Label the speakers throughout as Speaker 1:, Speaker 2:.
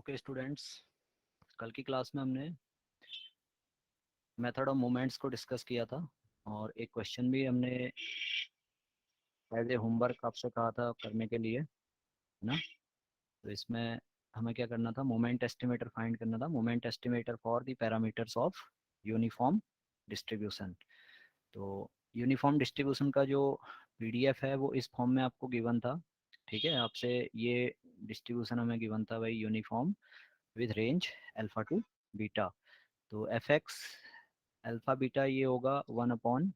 Speaker 1: Okay students, कल की class में हमने मेथड ऑफ मोमेंट्स को डिस्कस किया था और एक क्वेश्चन भी हमने एज ए होमवर्क आपसे कहा था करने के लिए, है ना। तो इसमें हमें क्या करना था, मोमेंट एस्टिमेटर फाइंड करना था, moment estimator for the parameters of uniform distribution. तो यूनिफॉर्म डिस्ट्रीब्यूशन का जो पीडीएफ है वो इस फॉर्म में आपको गिवन था। ठीक है, आपसे ये डिस्ट्रीब्यूशन हमें गिवन था भाई, uniform with range alpha to beta. तो एफ एक्स अल्फा बीटा ये होगा 1 upon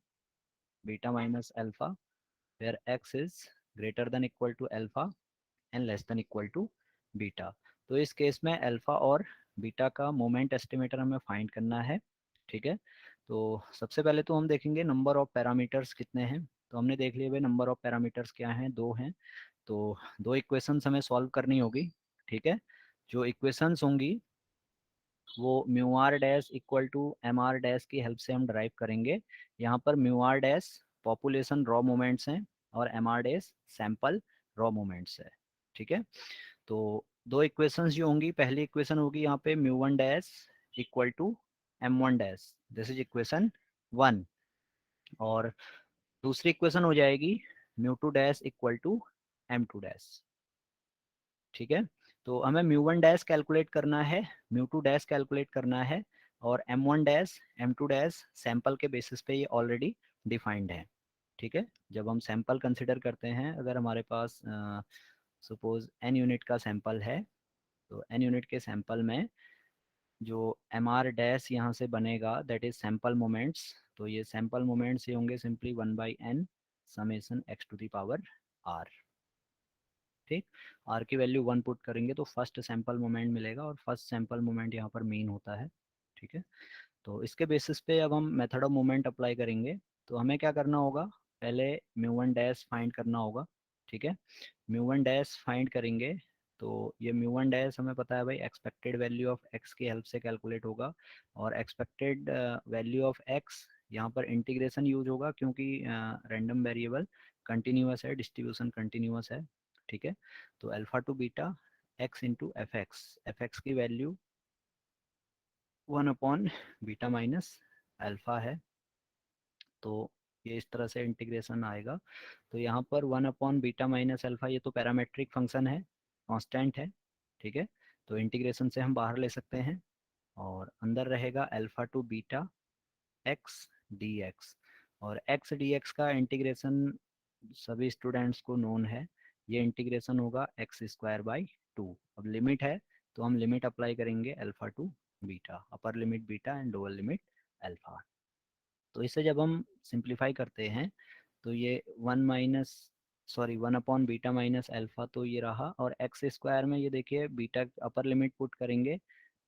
Speaker 1: beta minus alpha, where x is greater than equal to alpha and less than equal to beta. तो इस केस में alpha और beta का moment estimator हमें find करना है। ठीक है, तो सबसे पहले तो हम देखेंगे नंबर ऑफ पैरामीटर्स कितने हैं। तो हमने देख लिया भाई नंबर ऑफ पैरामीटर्स क्या हैं, दो हैं। तो दो इक्वेशंस हमें सॉल्व करनी होगी। ठीक है, जो इक्वेशंस होंगी वो mu R dash equal to M are dash की हेल्प से हम ड्राइव करेंगे। यहाँ पर mu R dash population raw moments हैं और M are dash sample raw moments है। ठीक है, तो दो इक्वेशंस जो होंगी, पहली इक्वेशन होगी यहाँ पे mu one dash equal to M one dash, this is equation one. और दूसरी इक्वेशन हो जाएगी mu two dash equal to M two dash. ठीक है, तो हमें म्यू वन डैश कैलकुलेट करना है, म्यू टू डैश कैलकुलेट करना है, और M one dash M two dash sample के बेसिस पे ये ऑलरेडी डिफाइंड है। ठीक है, जब हम सैंपल कंसिडर करते हैं, अगर हमारे पास सपोज एन यूनिट का सैंपल है, तो एन यूनिट के सैंपल में जो एम आर डैश यहाँ से बनेगा दैट इज सैंपल मोमेंट्स। तो ये सैंपल मोमेंट्स ये होंगे simply 1/n summation X to the power R. ठीक, आर की वैल्यू 1 पुट करेंगे तो फर्स्ट सैंपल मोमेंट मिलेगा, और फर्स्ट सैंपल मोमेंट यहाँ पर मीन होता है। ठीक है, तो इसके बेसिस पे अब हम मेथड ऑफ मोमेंट अप्लाई करेंगे। तो हमें क्या करना होगा, पहले म्यू वन डैश फाइंड करना होगा। ठीक है, म्यू वन डैश फाइंड करेंगे, तो ये म्यू वन डैश हमें पता है भाई एक्सपेक्टेड वैल्यू ऑफ एक्स की हेल्प से कैलकुलेट होगा। और एक्सपेक्टेड वैल्यू ऑफ एक्स यहाँ पर इंटीग्रेशन यूज होगा, क्योंकि रैंडम वेरिएबल कंटिन्यूअस है, डिस्ट्रीब्यूशन कंटिन्यूअस है। ठीक है, तो alpha to beta x into F x की value 1 upon beta minus alpha है। तो ये इस तरह से इंटीग्रेशन आएगा। तो यहाँ पर 1 अपॉन बीटा माइनस अल्फा, ये तो पैरामेट्रिक फंक्शन है, कांस्टेंट है। ठीक है, तो इंटीग्रेशन से हम बाहर ले सकते हैं, और अंदर रहेगा alpha to beta x D x. और एक्स डी एक्स का इंटीग्रेशन सभी स्टूडेंट्स को नोन है, ये इंटीग्रेशन होगा एक्स स्क्वायर बाई टू। अब लिमिट है, तो हम लिमिट अप्लाई करेंगे alpha to beta, upper limit beta and lower limit alpha. तो इसे जब हम सिंप्लीफाई करते हैं, तो ये 1 अपॉन बीटा माइनस अल्फा तो ये रहा, और एक्स स्क्वायर में ये देखिए बीटा अपर लिमिट पुट करेंगे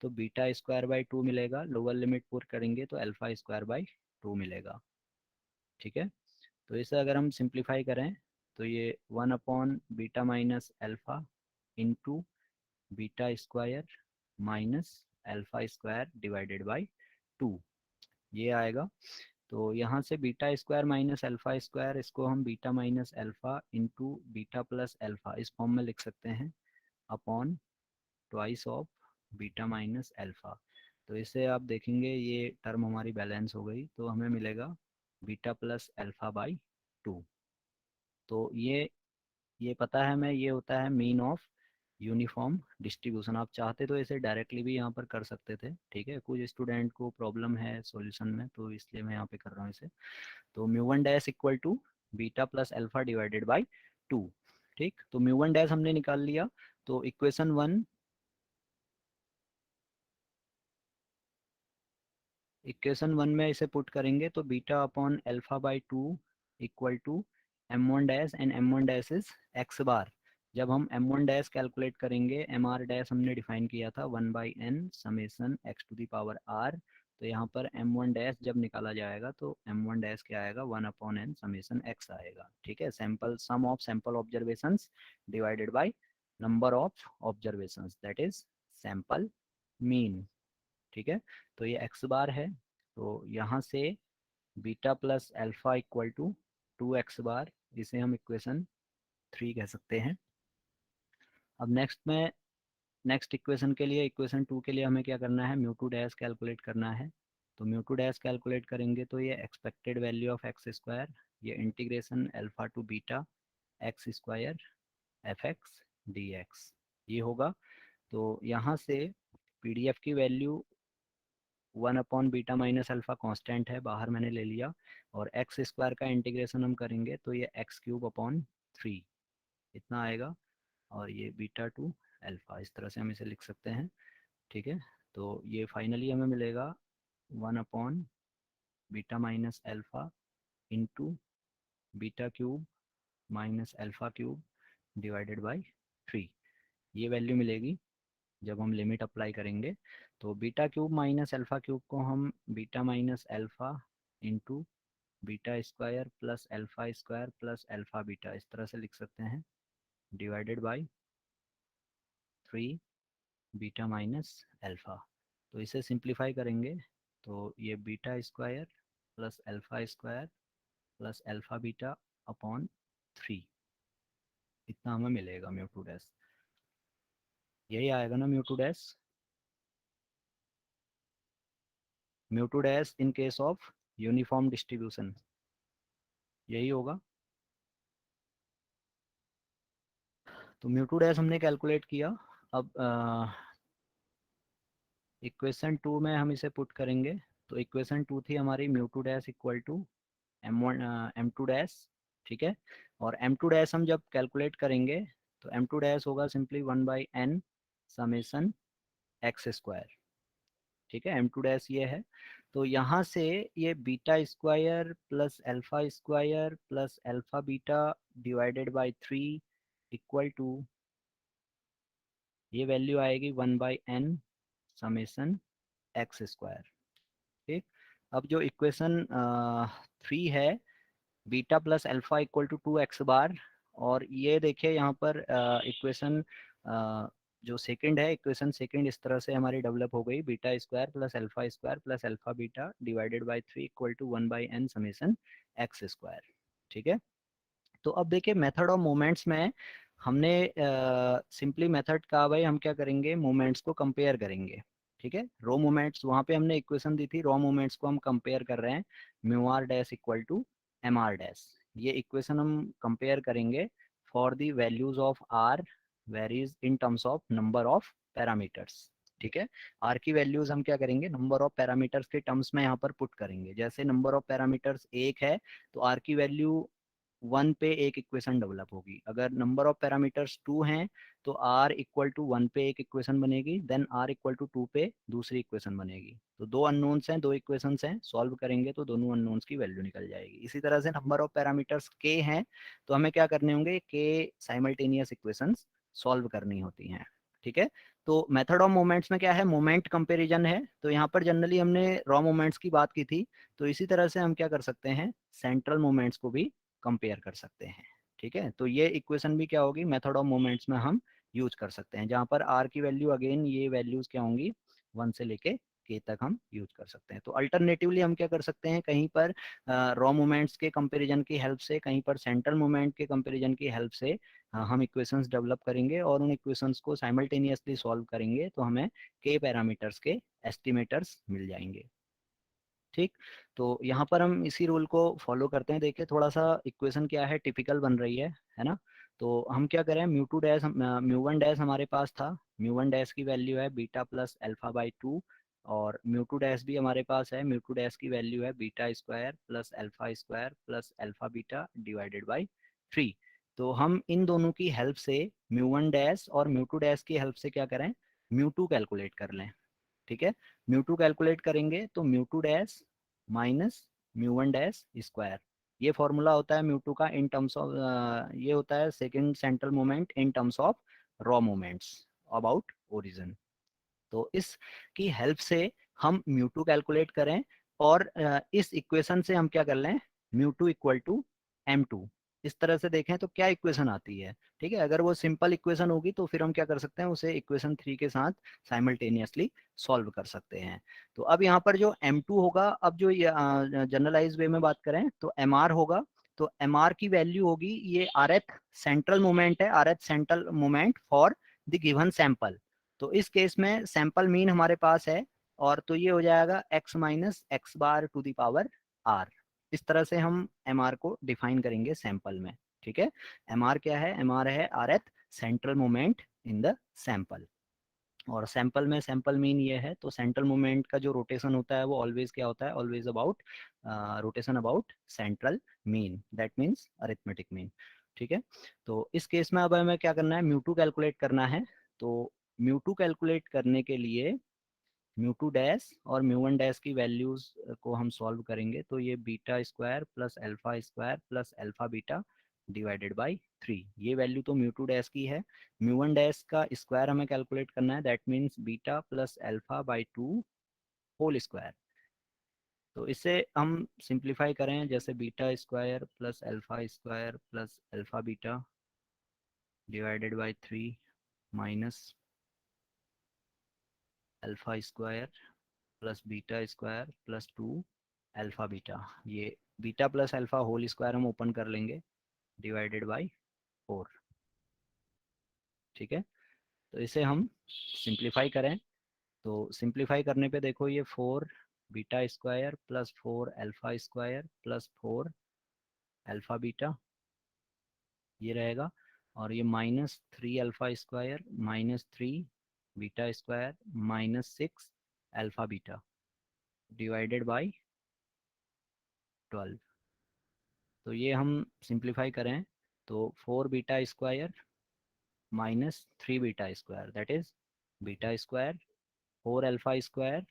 Speaker 1: तो बीटा स्क्वायर बाई टू मिलेगा, लोअर लिमिट पुट करेंगे तो अल्फा स्क्वायर बाई टू मिलेगा। ठीक है, तो इसे अगर हम सिंप्लीफाई करें, तो ये 1 upon beta minus alpha into beta square minus alpha square divided by to, ये आएगा। तो यहाँ से beta square minus alpha square, इसको हम beta minus alpha into beta plus alpha इस फॉर्म में लिख सकते हैं, upon twice of beta minus alpha. तो इसे आप देखेंगे ये टर्म हमारी बैलेंस हो गई, तो हमें मिलेगा beta plus alpha by to. तो ये पता है हमें, ये होता है मीन ऑफ यूनिफॉर्म डिस्ट्रीब्यूशन। आप चाहते तो इसे डायरेक्टली भी यहाँ पर कर सकते थे। ठीक है, कुछ स्टूडेंट को प्रॉब्लम है सॉल्यूशन में, तो इसलिए मैं यहाँ पे कर रहा हूँ इसे। तो mu one dash equal to beta plus alpha divided by two. ठीक, तो म्यू वन डैश हमने निकाल लिया। तो इक्वेशन वन में इसे पुट करेंगे तो beta upon alpha by two equal to M one dash, and m one dash is x bar. जब हम एम वन डैश कैलकुलेट करेंगे, एम आर डैश हमने डिफाइन किया था 1/n summation x to the power r. तो यहाँ पर M one dash जब निकाला जाएगा तो एम वन डैश क्या आएगा, 1/n समेसन एक्स आएगा। ठीक है, sample sum of sample observation divided by number of observation that is sample mean. ठीक है, तो ये एक्स बार है, तो यहाँ से beta plus alpha equal to 2x bar, इसे हम इक्वेशन 3 कह सकते हैं। अब नेक्स्ट में नेक्स्ट इक्वेशन के लिए, इक्वेशन 2 के लिए हमें क्या करना है, म्यू टू डैश कैलकुलेट करना है। तो म्यू टू डैश कैलकुलेट करेंगे तो ये expected value of x square, ये integration alpha to beta x square f x D x, ये होगा। तो यहाँ से पीडीएफ की वैल्यू 1/बीटा माइनस अल्फा कांस्टेंट है, बाहर मैंने ले लिया, और एक्स स्क्वायर का इंटीग्रेशन हम करेंगे तो ये एक्स क्यूब अपॉन 3 इतना आएगा, और ये बीटा टू अल्फा, इस तरह से हम इसे लिख सकते हैं। ठीक है, तो ये फाइनली हमें मिलेगा 1/बीटा minus alpha into beta cube minus alpha cube divided by 3, ये वैल्यू मिलेगी जब हम लिमिट अप्लाई करेंगे। तो beta cube minus alpha cube को हम beta minus alpha into beta square plus alpha square plus alpha beta, इस तरह से लिख सकते हैं, divided by 3 beta minus alpha. तो इसे सिंप्लीफाई करेंगे तो ये beta square plus alpha square plus alpha beta upon 3 इतना हमें मिलेगा म्यू टू डैश, यही आएगा ना mu two dash, mu two dash in case of uniform distribution, यही होगा। तो म्यू टू डैश हमने कैलकुलेट किया। अब इक्वेशन 2 में हम इसे पुट करेंगे। तो इक्वेशन 2 थी हमारी mu two dash equal to M two dash, ठीक है। और एम टू डैश हम जब कैलकुलेट करेंगे तो एम टू डैश होगा simply 1/n summation X square, ठीक है, एम टू डैश ये है। तो यहाँ से ये beta square plus alpha beta divided by 3 equal to, ये वैल्यू आएगी 1/n समेसन एक्स स्क्वायर, ठीक। अब जो इक्वेशन 3 है, beta plus alpha equal to 2x bar, और ये देखिए यहाँ पर इक्वेशन जो सेकंड है, इक्वेशन सेकंड इस तरह से हमारी डेवलप हो गई, beta square plus alpha beta divided by 3 equal to 1/n summation X square, ठीक है। तो अब देखिए मेथड ऑफ मोमेंट्स में हमने सिंपली मेथड का भाई हम क्या करेंगे, मोमेंट्स को कंपेयर करेंगे, ठीक है। रो मोमेंट्स वहाँ पे हमने इक्वेशन दी थी, रो मोमेंट्स को हम कंपेयर कर रहे हैं, mu R dash equal to M are dash, ये इक्वेशन हम कंपेयर करेंगे for the values of R varies in terms of number of parameters, ठीक है। आर की वैल्यूज हम क्या करेंगे, नंबर ऑफ पैरामीटर्स के टर्म्स में यहाँ पर पुट करेंगे। जैसे नंबर ऑफ पैरामीटर्स 1 है तो आर की वैल्यू 1 पे एक इक्वेशन डेवलप होगी। अगर नंबर ऑफ पैरामीटर्स 2 हैं तो आर इक्वल टू 1 पे एक इक्वेशन बनेगी, देन आर इक्वल टू 2 पे दूसरी इक्वेशन बनेगी। तो दो अननोन्स हैं, दो इक्वेशंस हैं, सॉल्व करेंगे तो दोनों अननोन्स की वैल्यू निकल जाएगी। इसी तरह से नंबर ऑफ पैरामीटर्स के हैं तो हमें क्या करने होंगे, के साइमल्टेनियस इक्वेशंस सॉल्व करनी होती हैं, ठीक है। तो मेथड ऑफ मोमेंट्स में क्या है, मोमेंट कंपैरिजन है। तो यहाँ पर जनरली हमने रॉ मोमेंट्स की बात की थी, तो इसी तरह से हम क्या कर सकते हैं, सेंट्रल मोमेंट्स को भी कंपेयर कर सकते हैं, ठीक है। तो ये इक्वेशन भी क्या होगी, मेथड ऑफ मोमेंट्स में हम यूज कर सकते हैं, जहां पर आर की वैल्यू अगेन ये वैल्यूज क्या होंगी, 1 से लेके के तक हम यूज कर सकते हैं। तो अल्टरनेटिवली हम क्या कर सकते हैं, कहीं पर रॉ मोमेंट्स के कंपैरिजन की हेल्प से, कहीं पर सेंट्रल मोमेंट के कंपैरिजन की हेल्प से हम इक्वेशंस डेवलप करेंगे और उन इक्वेशंस को साइमल्टेनियसली सॉल्व करेंगे तो हमें के पैरामीटर्स के एस्टिमेटर्स मिल जाएंगे, ठीक। तो यहाँ पर हम इसी रूल को फॉलो करते हैं। देखिए थोड़ा सा इक्वेशन क्या है, टिपिकल बन रही है ना। तो हम क्या करें, mu two dash mu one dash हमारे पास था, म्यू वन डैश की वैल्यू है बीटा प्लस अल्फा बाई 2, और म्यू टू डैश भी हमारे पास है, म्यू टू डैश की वैल्यू है beta square plus alpha beta divided by 3। तो हम इन दोनों की हेल्प से, म्यू वन डैश और म्यू टू डैश की हेल्प से क्या करें, म्यू टू कैलकुलेट कर लें, ठीक है। म्यू टू कैलकुलेट करेंगे तो mu two dash minus mu one dash square, ये फॉर्मूला होता है म्यू टू का इन टर्म्स ऑफ, ये होता है second central moment in terms of raw moments about origin. तो इस की हेल्प से हम म्यू टू कैलकुलेट करें, और इस इक्वेशन से हम क्या कर लें, mu two equal to M two, इस तरह से देखें तो क्या इक्वेशन आती है, ठीक है। अगर वो सिंपल इक्वेशन होगी तो फिर हम क्या कर सकते हैं, उसे इक्वेशन 3 के साथ साइमल्टेनियसली सॉल्व कर सकते हैं। तो अब यहाँ पर जो M2 होगा, अब जो जनरलाइज वे में बात करें तो MR होगा। तो MR की वैल्यू होगी, ये RH सेंट्रल मोमेंट है, RH central moment for the given sample. तो इस केस में सैंपल मीन हमारे पास है, और तो ये हो जाएगा x minus x bar to the power r। इस तरह से हम एम आर को डिफाइन करेंगे सैंपल में। ठीक है, एम आर क्या है? एम आर है R th central moment in the sample. और सैंपल में सैंपल मीन ये है, तो सेंट्रल मोमेंट का जो रोटेशन होता है वो ऑलवेज क्या होता है? Always about rotation about central mean, that means arithmetic mean. ठीक है, तो इस केस में अब हमें क्या करना है? म्यू टू कैलकुलेट करना है। तो म्यू टू कैलकुलेट करने के लिए म्यू टू डैश और म्यू वन डैश की वैल्यूज को हम सॉल्व करेंगे। तो ये beta square plus alpha square plus alpha beta divided by 3, ये वैल्यू तो म्यू टू डैश की है। म्यू वन डैश का स्क्वायर हमें कैलकुलेट करना है, that means beta plus alpha by 2 whole square. तो इसे हम सिंप्लीफाई करें, जैसे beta square plus alpha square plus alpha beta divided by 3 minus alpha square plus beta square plus 2 alpha beta. ये beta plus alpha whole square हम open कर लेंगे divided by 4। ठीक है, तो इसे हम सिंप्लीफाई करें। तो सिंप्लीफाई करने पे देखो, ये 4 beta square plus 4 alpha square plus 4 alpha beta ये रहेगा, और ये minus 3 alpha square minus 3 beta square minus 6 alpha beta divided by 12। तो ये हम सिंप्लीफाई करें, तो 4 beta square minus 3 beta square, that is beta square 4 alpha square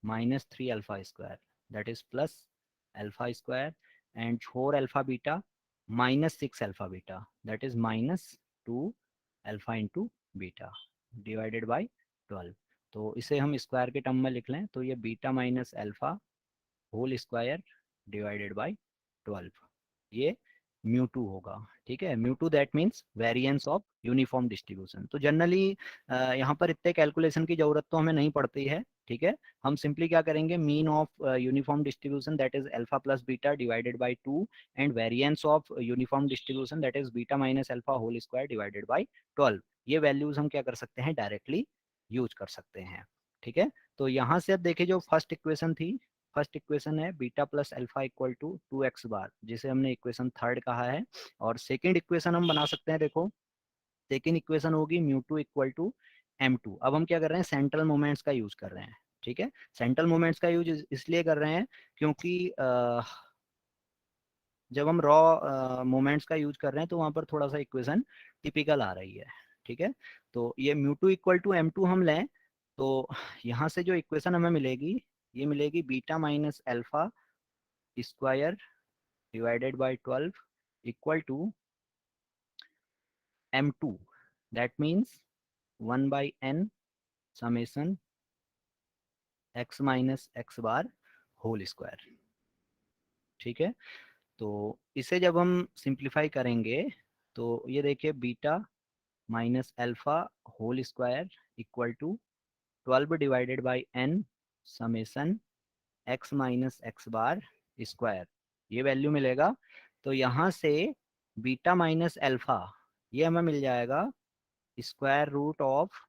Speaker 1: minus 3 alpha square, that is plus alpha square and 4 alpha beta minus 6 alpha beta, that is minus 2 alpha into beta divided by 12। तो इसे हम square के term में लिख लें, तो ये beta minus alpha whole square divided by 12, ये म्यू टू होगा। ठीक है, mu two that means variance of uniform distribution. तो जनरली यहाँ पर इतने कैलकुलेशन की जरूरत तो हमें नहीं पड़ती है। ठीक है, हम सिंपली क्या करेंगे? Mean of uniform distribution that is alpha plus beta divided by 2 and variance of uniform distribution that is beta minus alpha whole square divided by 12। ये वैल्यूज हम क्या कर सकते हैं? डायरेक्टली यूज कर सकते हैं। ठीक है, तो यहाँ से अब देखिए, जो फर्स्ट इक्वेशन थी, फर्स्ट इक्वेशन है beta plus alpha equal to 2x bar, जिसे हमने इक्वेशन थर्ड कहा है। और सेकेंड इक्वेशन हम बना सकते हैं, देखो सेकेंड इक्वेशन होगी mu two equal to M two. अब हम क्या कर रहे हैं? सेंट्रल मोमेंट्स का यूज कर रहे हैं। ठीक है, सेंट्रल मोमेंट्स का यूज इसलिए कर रहे हैं क्योंकि जब हम रॉ मोमेंट्स का यूज कर रहे हैं तो वहां पर थोड़ा सा इक्वेशन टिपिकल आ रही है। ठीक है, तो ये mu two equal to M two हम लें, तो यहाँ से जो इक्वेशन हमें मिलेगी, ये मिलेगी beta minus alpha square divided by 12 equal to m2, that means 1 by n summation x minus x bar whole square. ठीक है, तो इसे जब हम सिंप्लीफाई करेंगे, तो ये देखिए beta minus alpha whole square equal to 12 divided by n summation x minus x bar square, ये वैल्यू मिलेगा। तो यहाँ से बीटा माइनस अल्फा ये हमें मिल जाएगा square root of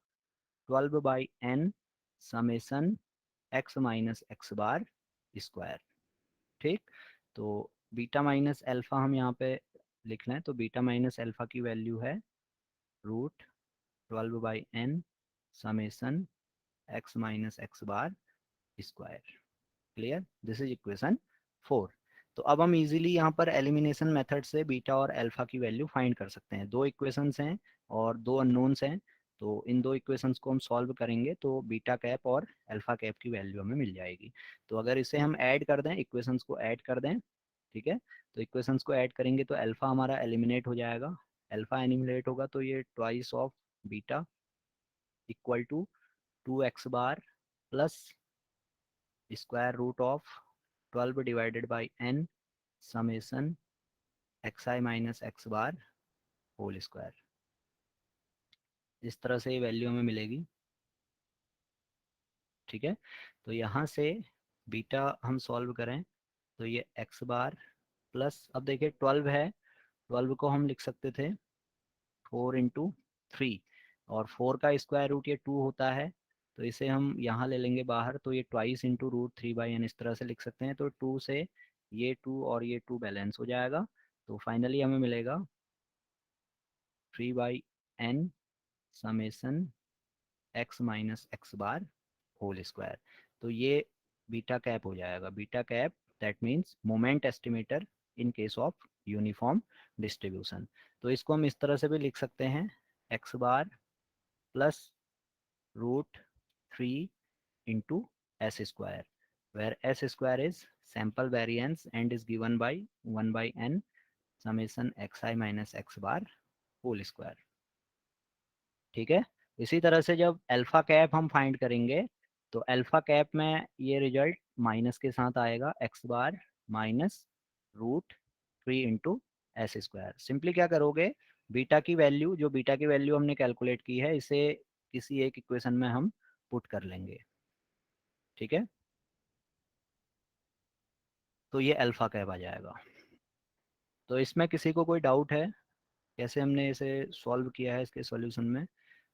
Speaker 1: 12 by n summation x minus x bar square. ठीक, तो बीटा माइनस अल्फा हम यहाँ पे लिख लें, तो बीटा माइनस अल्फा की वैल्यू है root 12 by n summation x minus x bar square. Clear? This is equation 4। तो अब हम इजीली यहाँ पर एलिमिनेशन मेथड से बीटा और अल्फा की वैल्यू फाइंड कर सकते हैं। दो इक्वेशंस हैं और दो अननोन्स हैं, तो इन दो इक्वेशंस को हम सॉल्व करेंगे तो बीटा कैप और अल्फा कैप की वैल्यू हमें मिल जाएगी। तो अगर इसे हम ऐड कर दें, इक्वेशंस को ऐड कर दें, ठीक है, तो इक्वेशंस को ऐड करेंगे तो अल्फा हमारा एलिमिनेट हो जाएगा। अल्फा एलिमिनेट होगा तो ये twice of beta equal to 2x bar plus square root of 12 divided by n summation x I minus x bar whole square. इस तरह से ये वैल्यू हमें मिलेगी। ठीक है, तो यहाँ से बीटा हम सॉल्व करें, तो ये एक्स बार प्लस, अब देखिए 12 है, 12 को हम लिख सकते थे 4 इंटू 3, और 4 का स्क्वायर रूट ये 2 होता है, तो इसे हम यहाँ ले लेंगे बाहर, तो ये ट्वाइस इंटू रूट 3/n इस तरह से लिख सकते हैं। तो 2 से ये 2 और ये 2 बैलेंस हो जाएगा, तो फाइनली हमें मिलेगा 3/n summation x minus x bar whole square. तो ये बीटा कैप हो जाएगा, beta cap that means moment estimator in case of uniform distribution. तो इसको हम इस तरह से भी लिख सकते हैं, x bar plus root 3 into s square, where s square is sample variance and is given by 1 by n summation xi minus x bar whole square। ठीक है। इसी तरह से जब अल्फा कैप हम फाइंड करेंगे, तो अल्फा कैप में ये रिजल्ट माइनस के साथ आएगा, x bar minus root 3 into s square. Simply क्या करोगे, बीटा की वैल्यू, जो बीटा की वैल्यू हमने कैलकुलेट की है, इसे किसी एक इक्वेशन में हम पुट कर लेंगे। ठीक है, तो ये अल्फा कैप आ जाएगा। तो इसमें किसी को कोई डाउट है कैसे हमने इसे सॉल्व किया है, इसके सॉल्यूशन में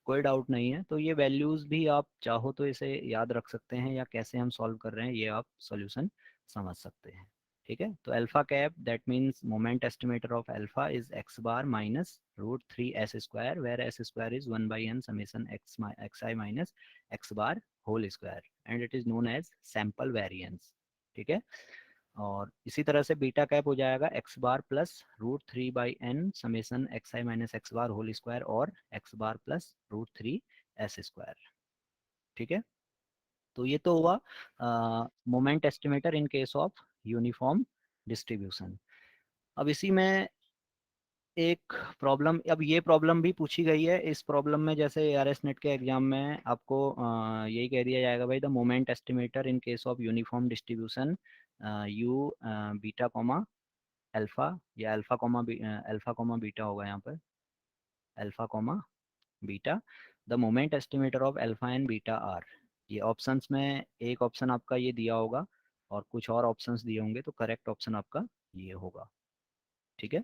Speaker 1: कोई डाउट नहीं है, तो ये वैल्यूज़ भी आप चाहो तो इसे याद रख सकते हैं, या कैसे हम सॉल्व कर रहे हैं ये आप सॉल्यूशन समझ सकते हैं। ठीक है, तो alpha cap that means moment estimator of alpha is x bar minus root 3 S square, where S square is 1 by N summation x I minus x bar whole square, and it is known as sample variance. ठीक है, और इसी तरह से beta cap हो जाएगा x bar plus root 3/n summation x आई minus x bar whole square, और x bar plus root 3 S square. ठीक है, तो ये तो हुआ moment estimator in case of uniform distribution. अब इसी में एक प्रॉब्लम, अब ये प्रॉब्लम भी पूछी गई है। इस प्रॉब्लम में जैसे ARS नेट के एग्जाम में आपको यही कह दिया जाएगा भाई, the moment estimator in case of uniform distribution U beta comma alpha, या अल्फा कॉमा बीटा होगा यहाँ पर, alpha comma beta, the moment estimator of alpha and beta are. ये ऑप्शंस में एक ऑप्शन आपका ये दिया होगा और कुछ और ऑप्शंस दिए होंगे, तो करेक्ट ऑप्शन आपका ये होगा। ठीक है,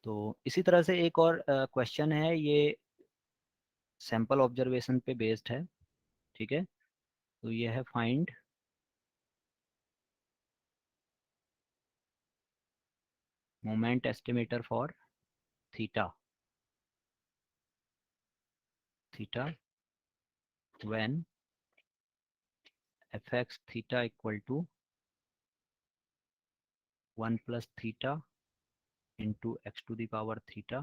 Speaker 1: तो इसी तरह से एक और क्वेश्चन है, ये सैंपल ऑब्जर्वेशन पे बेस्ड है। ठीक है, तो ये है find moment estimator for theta, theta when fx theta equal to 1 plus theta into x to the power theta,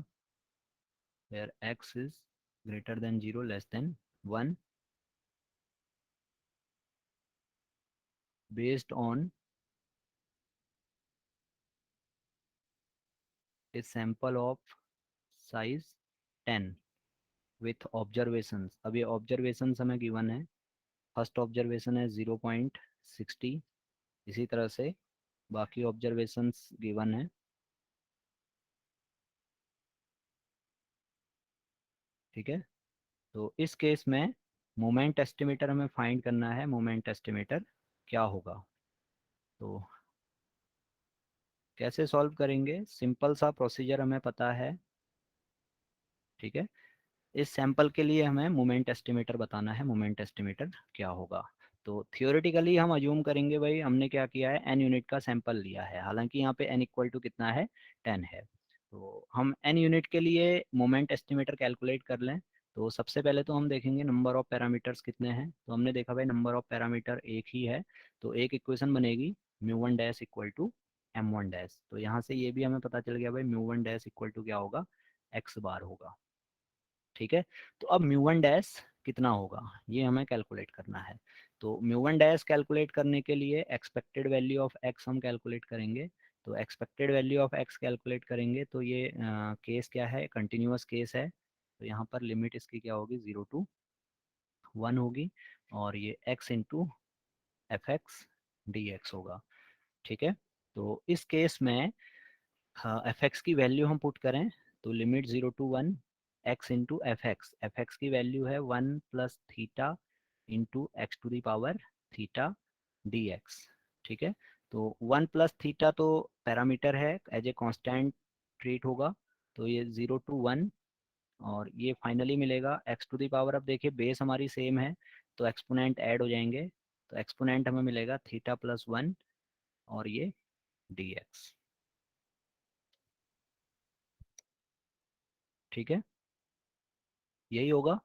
Speaker 1: where x is greater than 0 less than 1, based on a sample of size 10 with observations। अब ये observations हमें given है, first observation है 0.60, इसी तरह से बाकी observations given है। ठीक है, तो इस केस में मोमेंट एस्टिमेटर हमें फाइंड करना है, मोमेंट एस्टिमेटर क्या होगा। तो कैसे सॉल्व करेंगे, सिंपल सा प्रोसीजर हमें पता है। ठीक है, इस सैंपल के लिए हमें मोमेंट एस्टिमेटर बताना है, मोमेंट एस्टिमेटर क्या होगा। तो थियोरेटिकली हम अज्यूम करेंगे भाई, हमने क्या किया है, n यूनिट का सैंपल लिया है, हालांकि यहाँ पे n इक्वल टू कितना है, 10 है। तो हम n यूनिट के लिए मोमेंट एस्टिमेटर कैलकुलेट कर लें। तो सबसे पहले तो हम देखेंगे नंबर ऑफ पैरामीटर्स कितने हैं। तो हमने देखा भाई नंबर ऑफ पैरामीटर एक ही है, तो एक इक्वेशन बनेगी mu 1 dash equal to m1 dash. तो यहाँ से ये भी हमें पता चल गया भाई म्यू 1 डैश इक्वल टू क्या होगा, x बार होगा। ठीक है, तो अब म्यू 1 डैश कितना होगा ये हमें कैलकुलेट करना है। तो म्यू 1 डैश कैलकुलेट करने के लिए एक्सपेक्टेड वैल्यू ऑफ एक्स हम कैलकुलेट करेंगे। तो expected value of x calculate करेंगे, तो ये केस क्या है, कंटिन्यूअस केस है, तो यहाँ पर लिमिट इसकी क्या होगी, 0 to 1 होगी, और ये x into F x D X होगा। ठीक है, तो इस केस में एफ एक्स की वैल्यू हम पुट करें, तो limit 0 to 1 X into F x की वैल्यू है 1 plus theta into X to the power theta D X. ठीक है, तो 1 प्लस थीटा तो पैरामीटर है, एज ए कांस्टेंट ट्रीट होगा, तो ये 0 to 1 और ये फाइनली मिलेगा एक्स टू दी पावर। अब देखिए बेस हमारी सेम है तो एक्सपोनेंट ऐड हो जाएंगे, तो एक्सपोनेंट हमें मिलेगा थीटा प्लस वन और ये डी एक्स। ठीक है, यही होगा।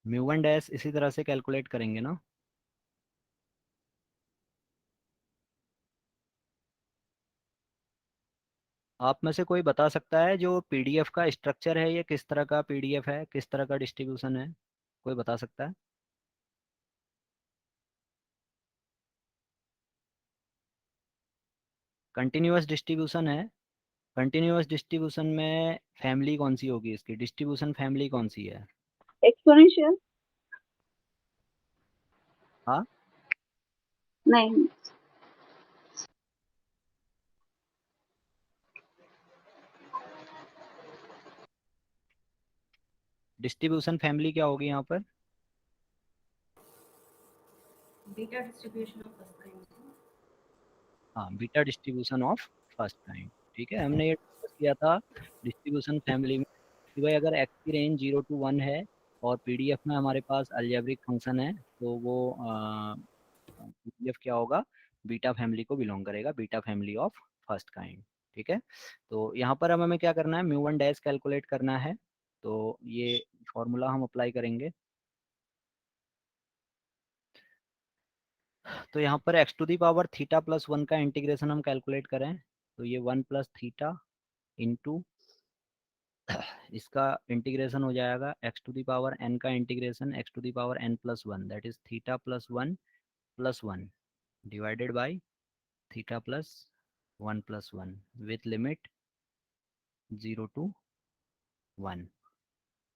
Speaker 1: म्यू वन डैश इसी तरह से कैलकुलेट करेंगे ना। आप में से कोई बता सकता है जो पीडीएफ का स्ट्रक्चर है ये किस तरह का पीडीएफ है, किस तरह का डिस्ट्रीब्यूशन है? कोई बता सकता है? कंटिन्यूअस डिस्ट्रीब्यूशन है। कंटिन्यूअस डिस्ट्रीब्यूशन में फैमिली कौन सी होगी, इसकी डिस्ट्रीब्यूशन फैमिली कौन सी है?
Speaker 2: एक्सपोनेंशियल।
Speaker 1: हाँ,
Speaker 2: नहीं।
Speaker 1: डिस्ट्रीब्यूशन फैमिली क्या होगी यहाँ पर?
Speaker 3: Beta distribution of first kind.
Speaker 1: हाँ, beta distribution of first kind. ठीक है, हमने ये डिस्कस किया था डिस्ट्रीब्यूशन फैमिली में कि भाई अगर एक्स की रेंज 0 to 1 है और पीडीएफ में हमारे पास अलजेब्रिक फंक्शन है तो वो पीडीएफ क्या होगा, बीटा फैमिली को बिलोंग करेगा, beta family of first kind. ठीक है, तो यहाँ पर हमें क्या करना है, म्यू वन डैश कैलकुलेट करना है। तो ये फॉर्मूला हम अप्लाई करेंगे। तो यहाँ पर x to the power theta plus one का इंटीग्रेशन हम कैलकुलेट करें तो ये वन प्लस थीटा इंटू इसका इंटीग्रेशन हो जाएगा x to the power n का integration x to the power n plus one, that is theta plus one divided by theta plus one with limit 0 to 1।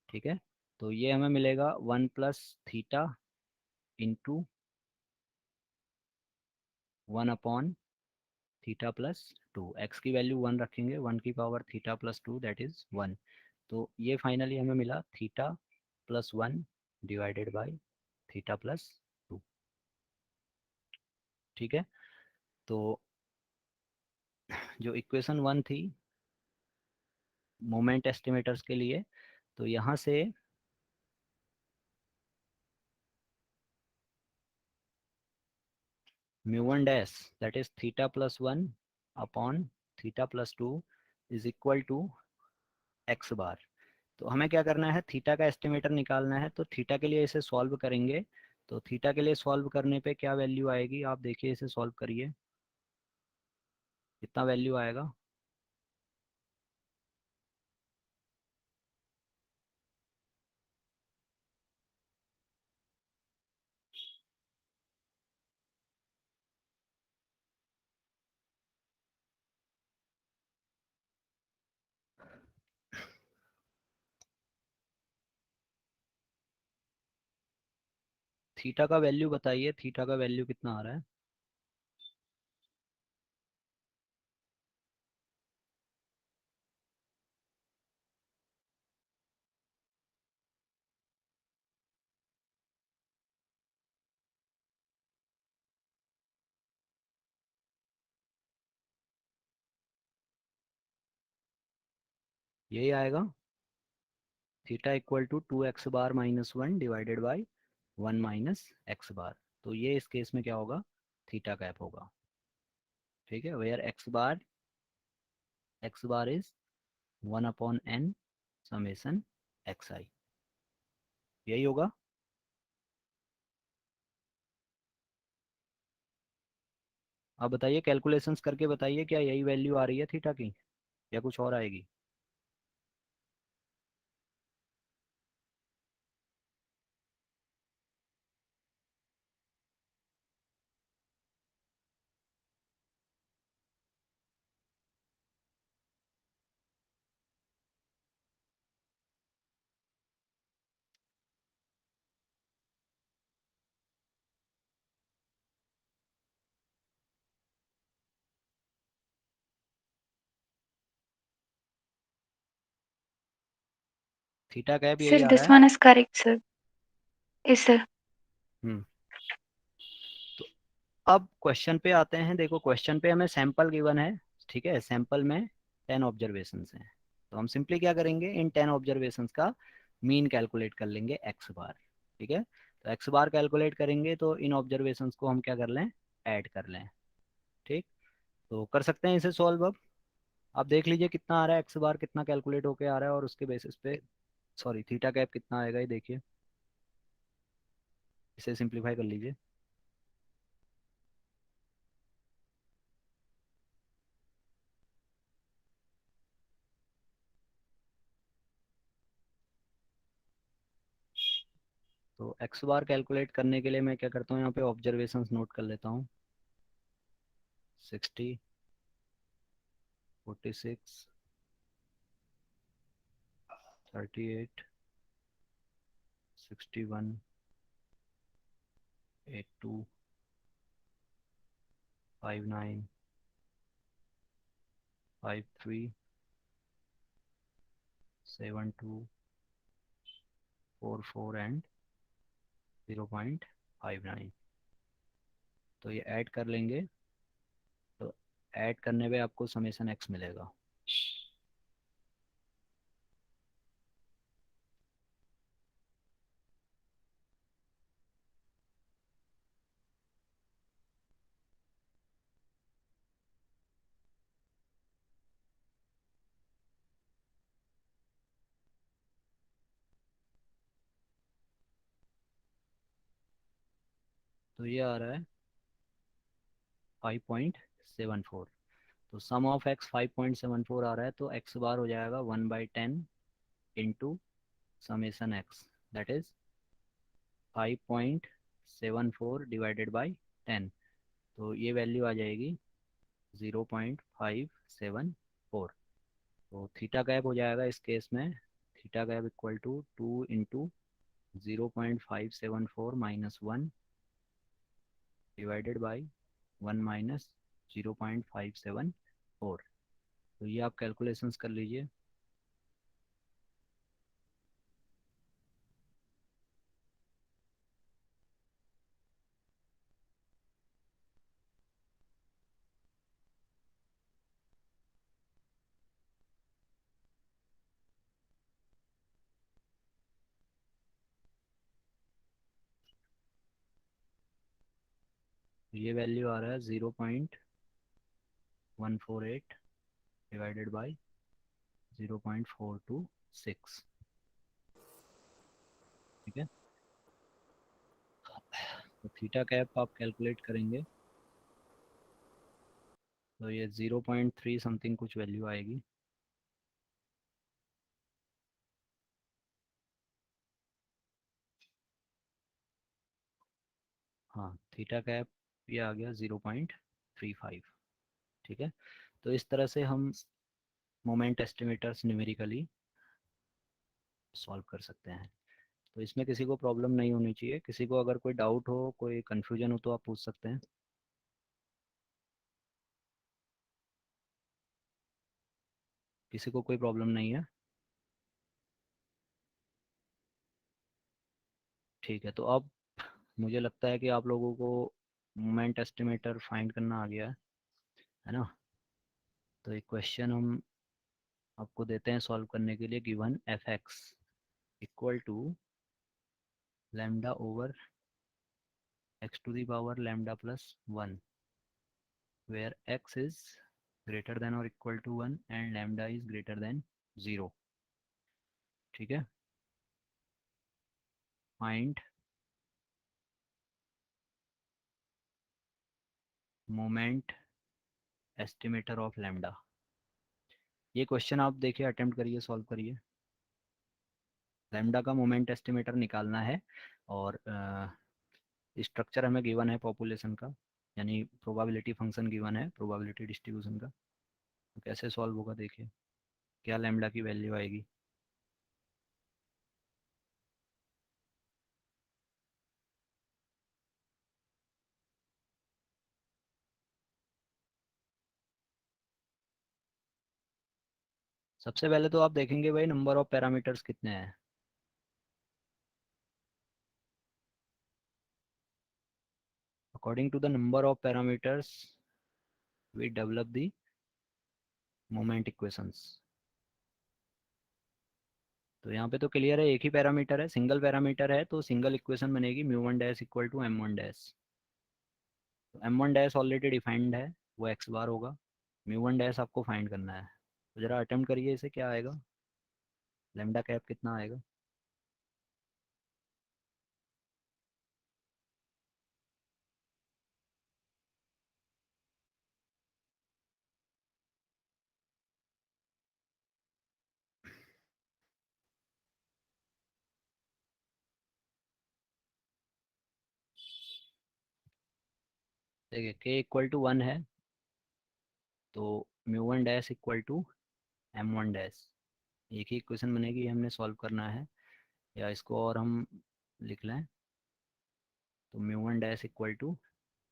Speaker 1: ठीक है, तो ये हमें मिलेगा one plus theta into one upon theta plus to, x की value one रखेंगे, one की power theta plus two that is one. तो ये फाइनली हमें मिला theta plus one divided by theta plus two. ठीक है, तो जो इक्वेशन वन थी मोमेंट एस्टिमेटर्स के लिए, तो यहाँ से mu one dash that is theta plus one upon theta plus two is equal to x bar. तो हमें क्या करना है, थीटा का एस्टिमेटर निकालना है, तो थीटा के लिए इसे सॉल्व करेंगे। तो थीटा के लिए सॉल्व करने पे क्या वैल्यू आएगी, आप देखिए इसे सॉल्व करिए कितना वैल्यू आएगा। थीटा का वैल्यू बताइए, थीटा का वैल्यू कितना आ रहा है? यही आएगा, theta equal to two x bar minus one divided by one minus x bar. तो ये इस केस में क्या होगा, थीटा कैप होगा। ठीक है, where x bar is one upon n summation x i, यही होगा। आप बताइए कैलकुलेशंस करके बताइए क्या यही वैल्यू आ रही है थीटा की या कुछ और आएगी? थीटा कैप यही
Speaker 4: Sir,
Speaker 1: आ रहा
Speaker 4: this
Speaker 1: है।
Speaker 4: one is correct, sir. Yes, sir.
Speaker 1: हम्म। तो अब क्वेश्चन पे आते हैं। देखो क्वेश्चन पे हमें सैंपल गिवन है, ठीक है। सैंपल में 10 ऑब्जर्वेशंस हैं, तो हम सिंपली क्या करेंगे, इन 10 ऑब्जर्वेशंस का मीन कैलकुलेट कर लेंगे एक्स बार, ठीक है। तो एक्स बार कैलकुलेट करेंगे तो इन ऑब्जर्वेशंस को हम क्या कर लें, ऐड कर लें, ठीक। तो कर सकते हैं इसे सॉल्व अब। आप देख लीजिए कितना आ रहा है, एक्स बार कितना कैलकुलेट होके आ रहा है, और उसके बेसिस पे सॉरी थीटा कैप कितना आएगा, ये देखिए। इसे सिंप्लीफाई कर लीजिए। तो एक्स बार कैलकुलेट करने के लिए मैं क्या करता हूँ, यहाँ पे ऑब्जर्वेशंस नोट कर लेता हूँ। 60, 46, 38, 61, 82, 59, 53, 72, 44 एंड 0.59। तो ये ऐड कर लेंगे, तो ऐड करने पे आपको समेशन एक्स मिलेगा। तो ये आ रहा है 5.74। तो सम ऑफ एक्स 5.74 आ रहा है, तो एक्स बार हो जाएगा 1/10 into summation x, that is 5.74 divided by 10। तो ये वैल्यू आ जाएगी 0.574। तो थीटा गैप हो जाएगा इस केस में, theta cap equal to 2 into 0.574 minus 1 divided by 1 minus 0.574। तो ये आप कैलकुलेशंस कर लीजिए। ये वैल्यू आ रहा है 0.148 डिवाइडेड बाई 0.426, ठीक है। तो थीटा कैप आप कैलकुलेट करेंगे तो ये 0.3 समथिंग कुछ वैल्यू आएगी। हाँ, थीटा कैप ये आ गया 0.35, ठीक है। तो इस तरह से हम मोमेंट एस्टिमेटर्स न्यूमेरिकली सॉल्व कर सकते हैं। तो इसमें किसी को प्रॉब्लम नहीं होनी चाहिए। किसी को अगर कोई डाउट हो, कोई कन्फ्यूजन हो, तो आप पूछ सकते हैं। किसी को कोई प्रॉब्लम नहीं है, ठीक है। तो अब मुझे लगता है कि आप लोगों को मोमेंट एस्टिमेटर फाइंड करना आ गया है ना। तो एक क्वेश्चन हम आपको देते हैं सॉल्व करने के लिए। Given f x equal to lambda over x to the power lambda plus 1, where x is greater than और equal to 1 and lambda is greater than 0, ठीक है। Find moment estimator of lambda. ये question आप देखिए, attempt करिए, solve करिए। Lambda का moment estimator निकालना है, और स्ट्रक्चर हमें गिवन है पॉपुलेशन का, यानी प्रोबेबिलिटी फंक्शन गिवन है प्रोबेबिलिटी डिस्ट्रीब्यूशन का। तो कैसे सॉल्व होगा देखिए, क्या लैम्डा की वैल्यू आएगी। सबसे पहले तो आप देखेंगे भाई नंबर ऑफ पैरामीटर्स कितने हैं। according to the number of parameters we develop the moment equations. तो यहाँ पे तो क्लियर है, एक ही पैरामीटर है, सिंगल पैरामीटर है, तो सिंगल इक्वेशन बनेगी μ1 dash equal to m1 dash. तो m1 डैश ऑलरेडी डिफाइंड है, वो x बार होगा, μ1 डैश आपको फाइंड करना है। तो जरा अटेम्प्ट करिए, इसे क्या आएगा, लैम्डा कैप कितना आएगा। देखिए k इक्वल टू 1 है, तो μ1 dash equal to m1 dash, एक ही इक्वेशन बनेगी, ये हमने सॉल्व करना है। या इसको और हम लिख लें, तो μ1 dash equal to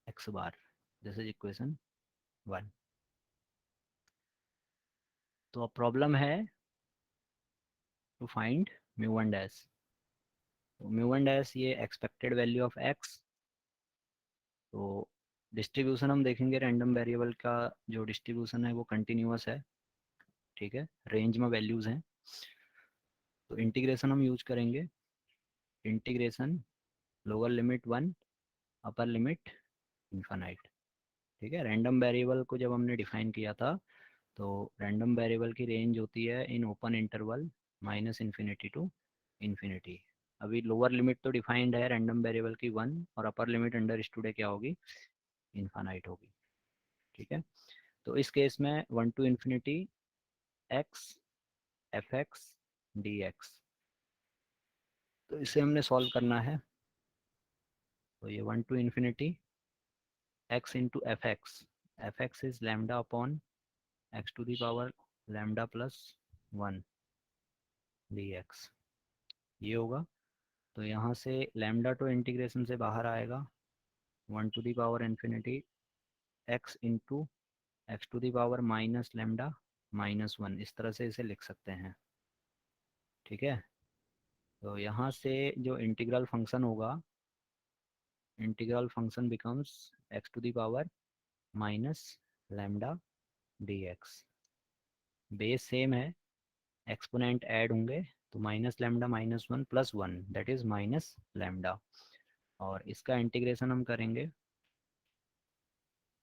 Speaker 1: x bar, this is equation 1। तो अब प्रॉब्लम है टू फाइंड μ1 डैश। तो μ1 डैश ये एक्सपेक्टेड वैल्यू ऑफ x। तो डिस्ट्रीब्यूशन हम देखेंगे, रैंडम वेरिएबल का जो डिस्ट्रीब्यूशन है वो कंटिन्यूअस है, ठीक है, रेंज में वैल्यूज़ हैं। तो इंटीग्रेशन हम यूज करेंगे, integration lower limit 1 upper limit infinite, ठीक है। रैंडम वेरिएबल को जब हमने डिफाइन किया था, तो रैंडम वेरिएबल की रेंज होती है in open interval -∞ to infinity. अभी लोअर लिमिट तो डिफाइंड है रैंडम वेरिएबल की 1, और अपर लिमिट अंडर स्टूड क्या होगी, इन्फानाइट होगी, ठीक है। तो इस केस में 1 to infinity x fx dx, तो इसे हमने सॉल्व करना है। तो ये 1 to infinity x into F X is lambda upon x to the power lambda plus 1 dx, ये होगा। तो यहाँ से लैम्डा टू इंटीग्रेशन से बाहर आएगा, 1 to the power infinity x into X to the power minus lambda minus 1, इस तरह से इसे लिख सकते हैं, ठीक है। तो यहाँ से जो इंटीग्रल फंक्शन होगा, integral function becomes x to the power minus lambda dx। Base same है, एक्सपोनेंट ऐड होंगे, तो minus lambda minus 1 plus 1 that is minus lambda. और इसका इंटीग्रेशन हम करेंगे,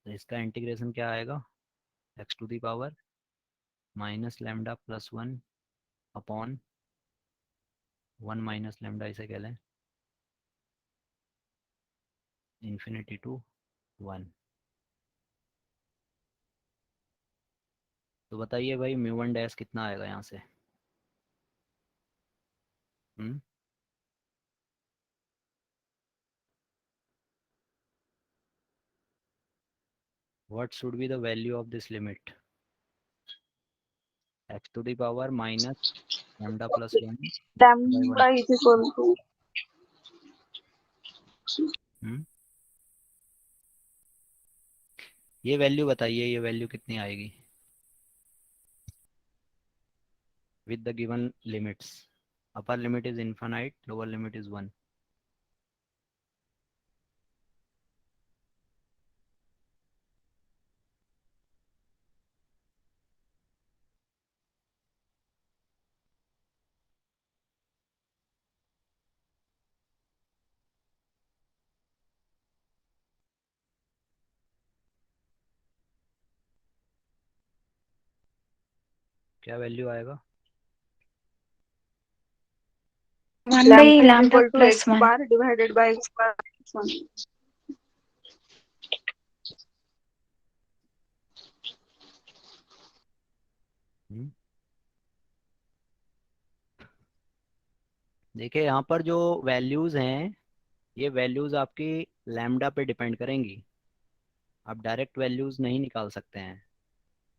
Speaker 1: तो इसका इंटीग्रेशन क्या आएगा, x to the power minus lambda plus 1 upon 1 minus lambda, इसे कह लें इन्फिनिटी टू 1। तो बताइए भाई μ1 डैश कितना आएगा यहाँ से। What should be the value of this limit, x to the power minus lambda plus 1 by 1।
Speaker 2: lambda is equal to
Speaker 1: ये वैल्यू बताइए, ये वैल्यू कितनी आएगी with the given limits, upper limit is infinite, lower limit is 1। क्या value आएगा,
Speaker 4: 1 by
Speaker 2: lambda is
Speaker 4: lambda
Speaker 2: equal to
Speaker 4: plus
Speaker 2: x
Speaker 4: 1.
Speaker 2: bar divided by x bar plus 1.
Speaker 1: देखिए यहाँ पर जो वैल्यूज हैं, ये वैल्यूज आपकी लैम्डा पे डिपेंड करेंगी, आप डायरेक्ट वैल्यूज नहीं निकाल सकते हैं,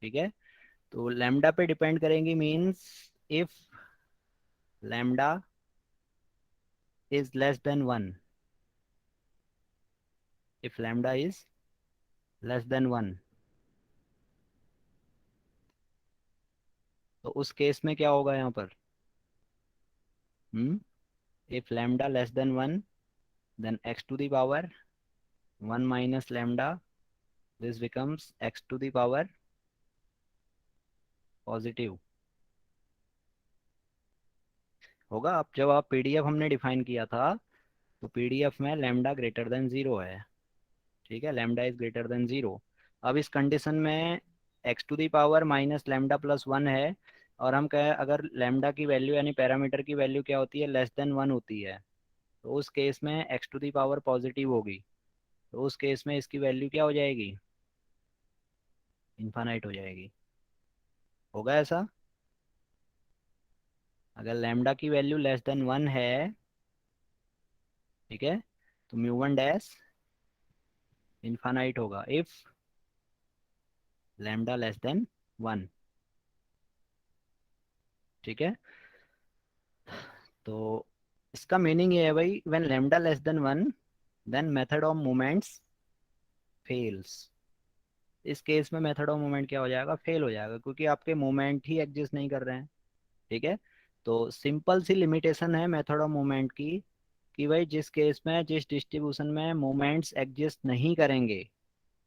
Speaker 1: ठीक है। तो लैम्डा पे डिपेंड करेंगी means if lambda is less than 1, if lambda is less than 1, तो उस केस में क्या होगा यहाँ पर, if lambda less than 1 then x to the power 1 minus lambda, this becomes x to the power positive होगा। अब जब आप पीडीएफ हमने डिफाइन किया था तो पीडीएफ में लैम्डा ग्रेटर देन 0 है, ठीक है, लैम्डा इज ग्रेटर देन 0। अब इस कंडीशन में X to the power minus lambda plus 1 है, और हम कहें अगर लैम्डा की वैल्यू यानी पैरामीटर की वैल्यू क्या होती है, लेस देन 1 होती है, तो उस केस में X to the power positive होगी, तो उस केस में इसकी वैल्यू क्या हो जाएगी, इन्फानाइट हो जाएगी। होगा ऐसा? अगर लैम्डा की वैल्यू लेस देन 1 है, ठीक है, तो म्यू वन डैश इन्फानाइट होगा इफ लैम्डा लेस देन 1, ठीक है। तो इसका मीनिंग ये है भाई, when lambda less than 1 then method of moments fails. इस केस में मेथड ऑफ मोमेंट क्या हो जाएगा, फेल हो जाएगा, क्योंकि आपके मोमेंट ही एग्जिस्ट नहीं कर रहे हैं, ठीक है। तो सिंपल सी लिमिटेशन है मेथड ऑफ मोमेंट की, कि भाई जिस केस में जिस डिस्ट्रीब्यूशन में मोमेंट्स एग्जिस्ट नहीं करेंगे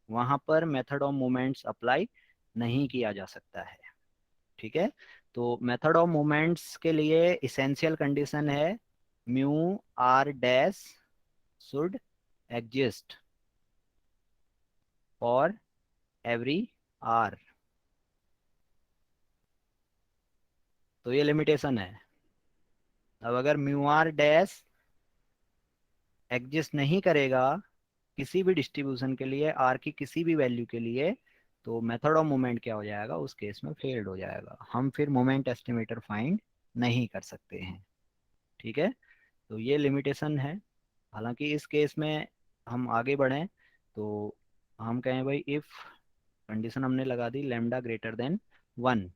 Speaker 1: वहां पर मेथड ऑफ मोमेंट्स अप्लाई नहीं किया जा सकता है, ठीक है। तो मेथड ऑफ मोमेंट्स के लिए इसेंशियल कंडीशन है mu R dash should exist for every R. तो ये लिमिटेशन है। अब अगर म्यू आर डैश एग्जिस्ट नहीं करेगा किसी भी डिस्ट्रीब्यूशन के लिए आर की किसी भी वैल्यू के लिए, तो मेथड ऑफ मोमेंट क्या हो जाएगा, उस केस में फेल्ड हो जाएगा, हम फिर मोमेंट एस्टिमेटर फाइंड नहीं कर सकते हैं, ठीक है। तो ये लिमिटेशन है। हालांकि इस केस में हम आगे बढ़ें तो हम कहें भाई इफ कंडीशन हमने लगा दी लैम्डा ग्रेटर देन 1।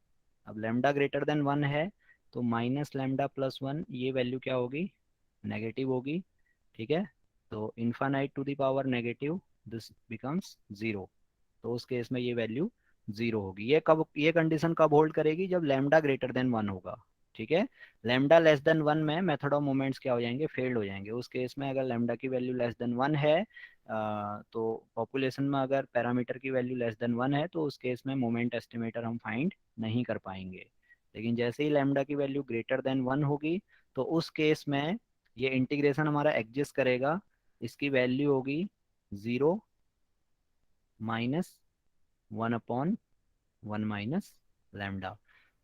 Speaker 1: अब लैम्डा ग्रेटर देन 1 है तो माइनस लैम्डा प्लस 1 ये वैल्यू क्या होगी, नेगेटिव होगी, ठीक है। तो infinite to the power negative this becomes 0, तो उस केस में ये वैल्यू 0 होगी। ये कंडीशन कब होल्ड करेगी, जब लैम्डा ग्रेटर देन 1 होगा, ठीक है। लैम्डा लेस देन 1 में मेथड ऑफ मोमेंट्स क्या हो जाएंगे, फेल्ड हो जाएंगे। उस केस में अगर लैम्डा की वैल्यू लेस देन 1 है, तो पॉपुलेशन में अगर पैरामीटर की वैल्यू लेस देन 1 है तो उस केस में मोमेंट एस्टिमेटर हम फाइंड नहीं कर पाएंगे। लेकिन जैसे ही लैम्डा की वैल्यू ग्रेटर देन 1 होगी तो उस केस में ये इंटीग्रेशन हमारा एग्जिस्ट करेगा, इसकी वैल्यू होगी 0 माइनस 1/1 माइनस लैम्डा।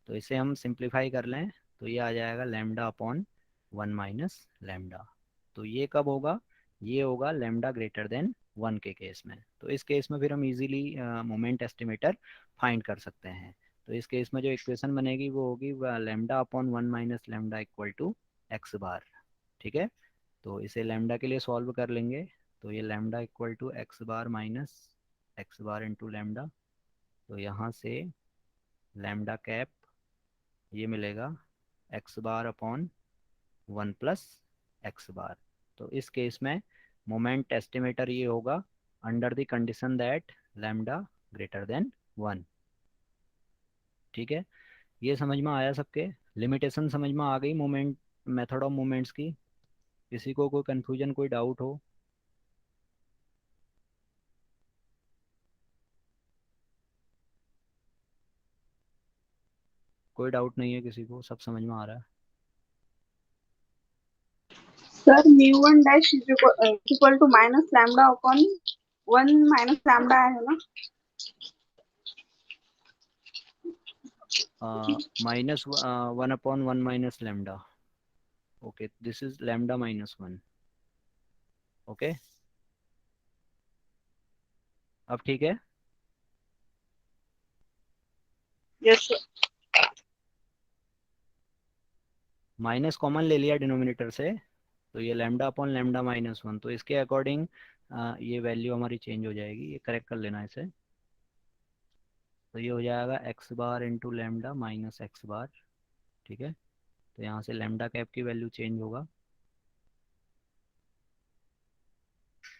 Speaker 1: तो इसे हम सिंप्लीफाई कर लें तो ये आ जाएगा लैम्डा अपॉन 1 माइनस लैम्डा। तो ये कब होगा, ये होगा लैम्डा ग्रेटर देन 1 के केस में। तो इस केस में फिर हम इजीली मोमेंट एस्टिमेटर फाइंड कर सकते हैं। तो इस केस में जो इक्वेशन बनेगी वो होगी lambda upon 1 minus lambda equal to x bar, ठीक है। तो इसे लैम्डा के लिए सॉल्व कर लेंगे, तो ये lambda equal to x bar minus x bar into lambda, तो यहाँ से लैम्डा कैप ये मिलेगा x bar upon 1 plus x bar. तो इस केस में मोमेंट एस्टिमेटर ये होगा under the condition that lambda greater than 1, ठीक है। ये समझ में आया सबके, लिमिटेशन समझ में आ गई मोमेंट मेथड ऑफ मोमेंट्स की। किसी को कोई कन्फ्यूजन कोई डाउट हो? कोई डाउट नहीं है किसी को, सब समझ में आ रहा है?
Speaker 2: Sir, mu1 dash is equal to minus lambda upon 1 minus lambda है ना?
Speaker 1: Minus 1/1 minus lambda, okay, this is lambda minus 1, okay. अब ठीक है,
Speaker 2: Yes sir.
Speaker 1: माइनस कॉमन ले लिया डिनोमिनेटर से, तो ये लैम्डा अपॉन लैम्डा माइनस 1, तो इसके अकॉर्डिंग ये वैल्यू हमारी चेंज हो जाएगी, ये करेक्ट कर लेना इसे। तो ये हो जाएगा x bar into lambda minus x bar, ठीक है। तो यहाँ से लैम्डा कैप की वैल्यू चेंज होगा,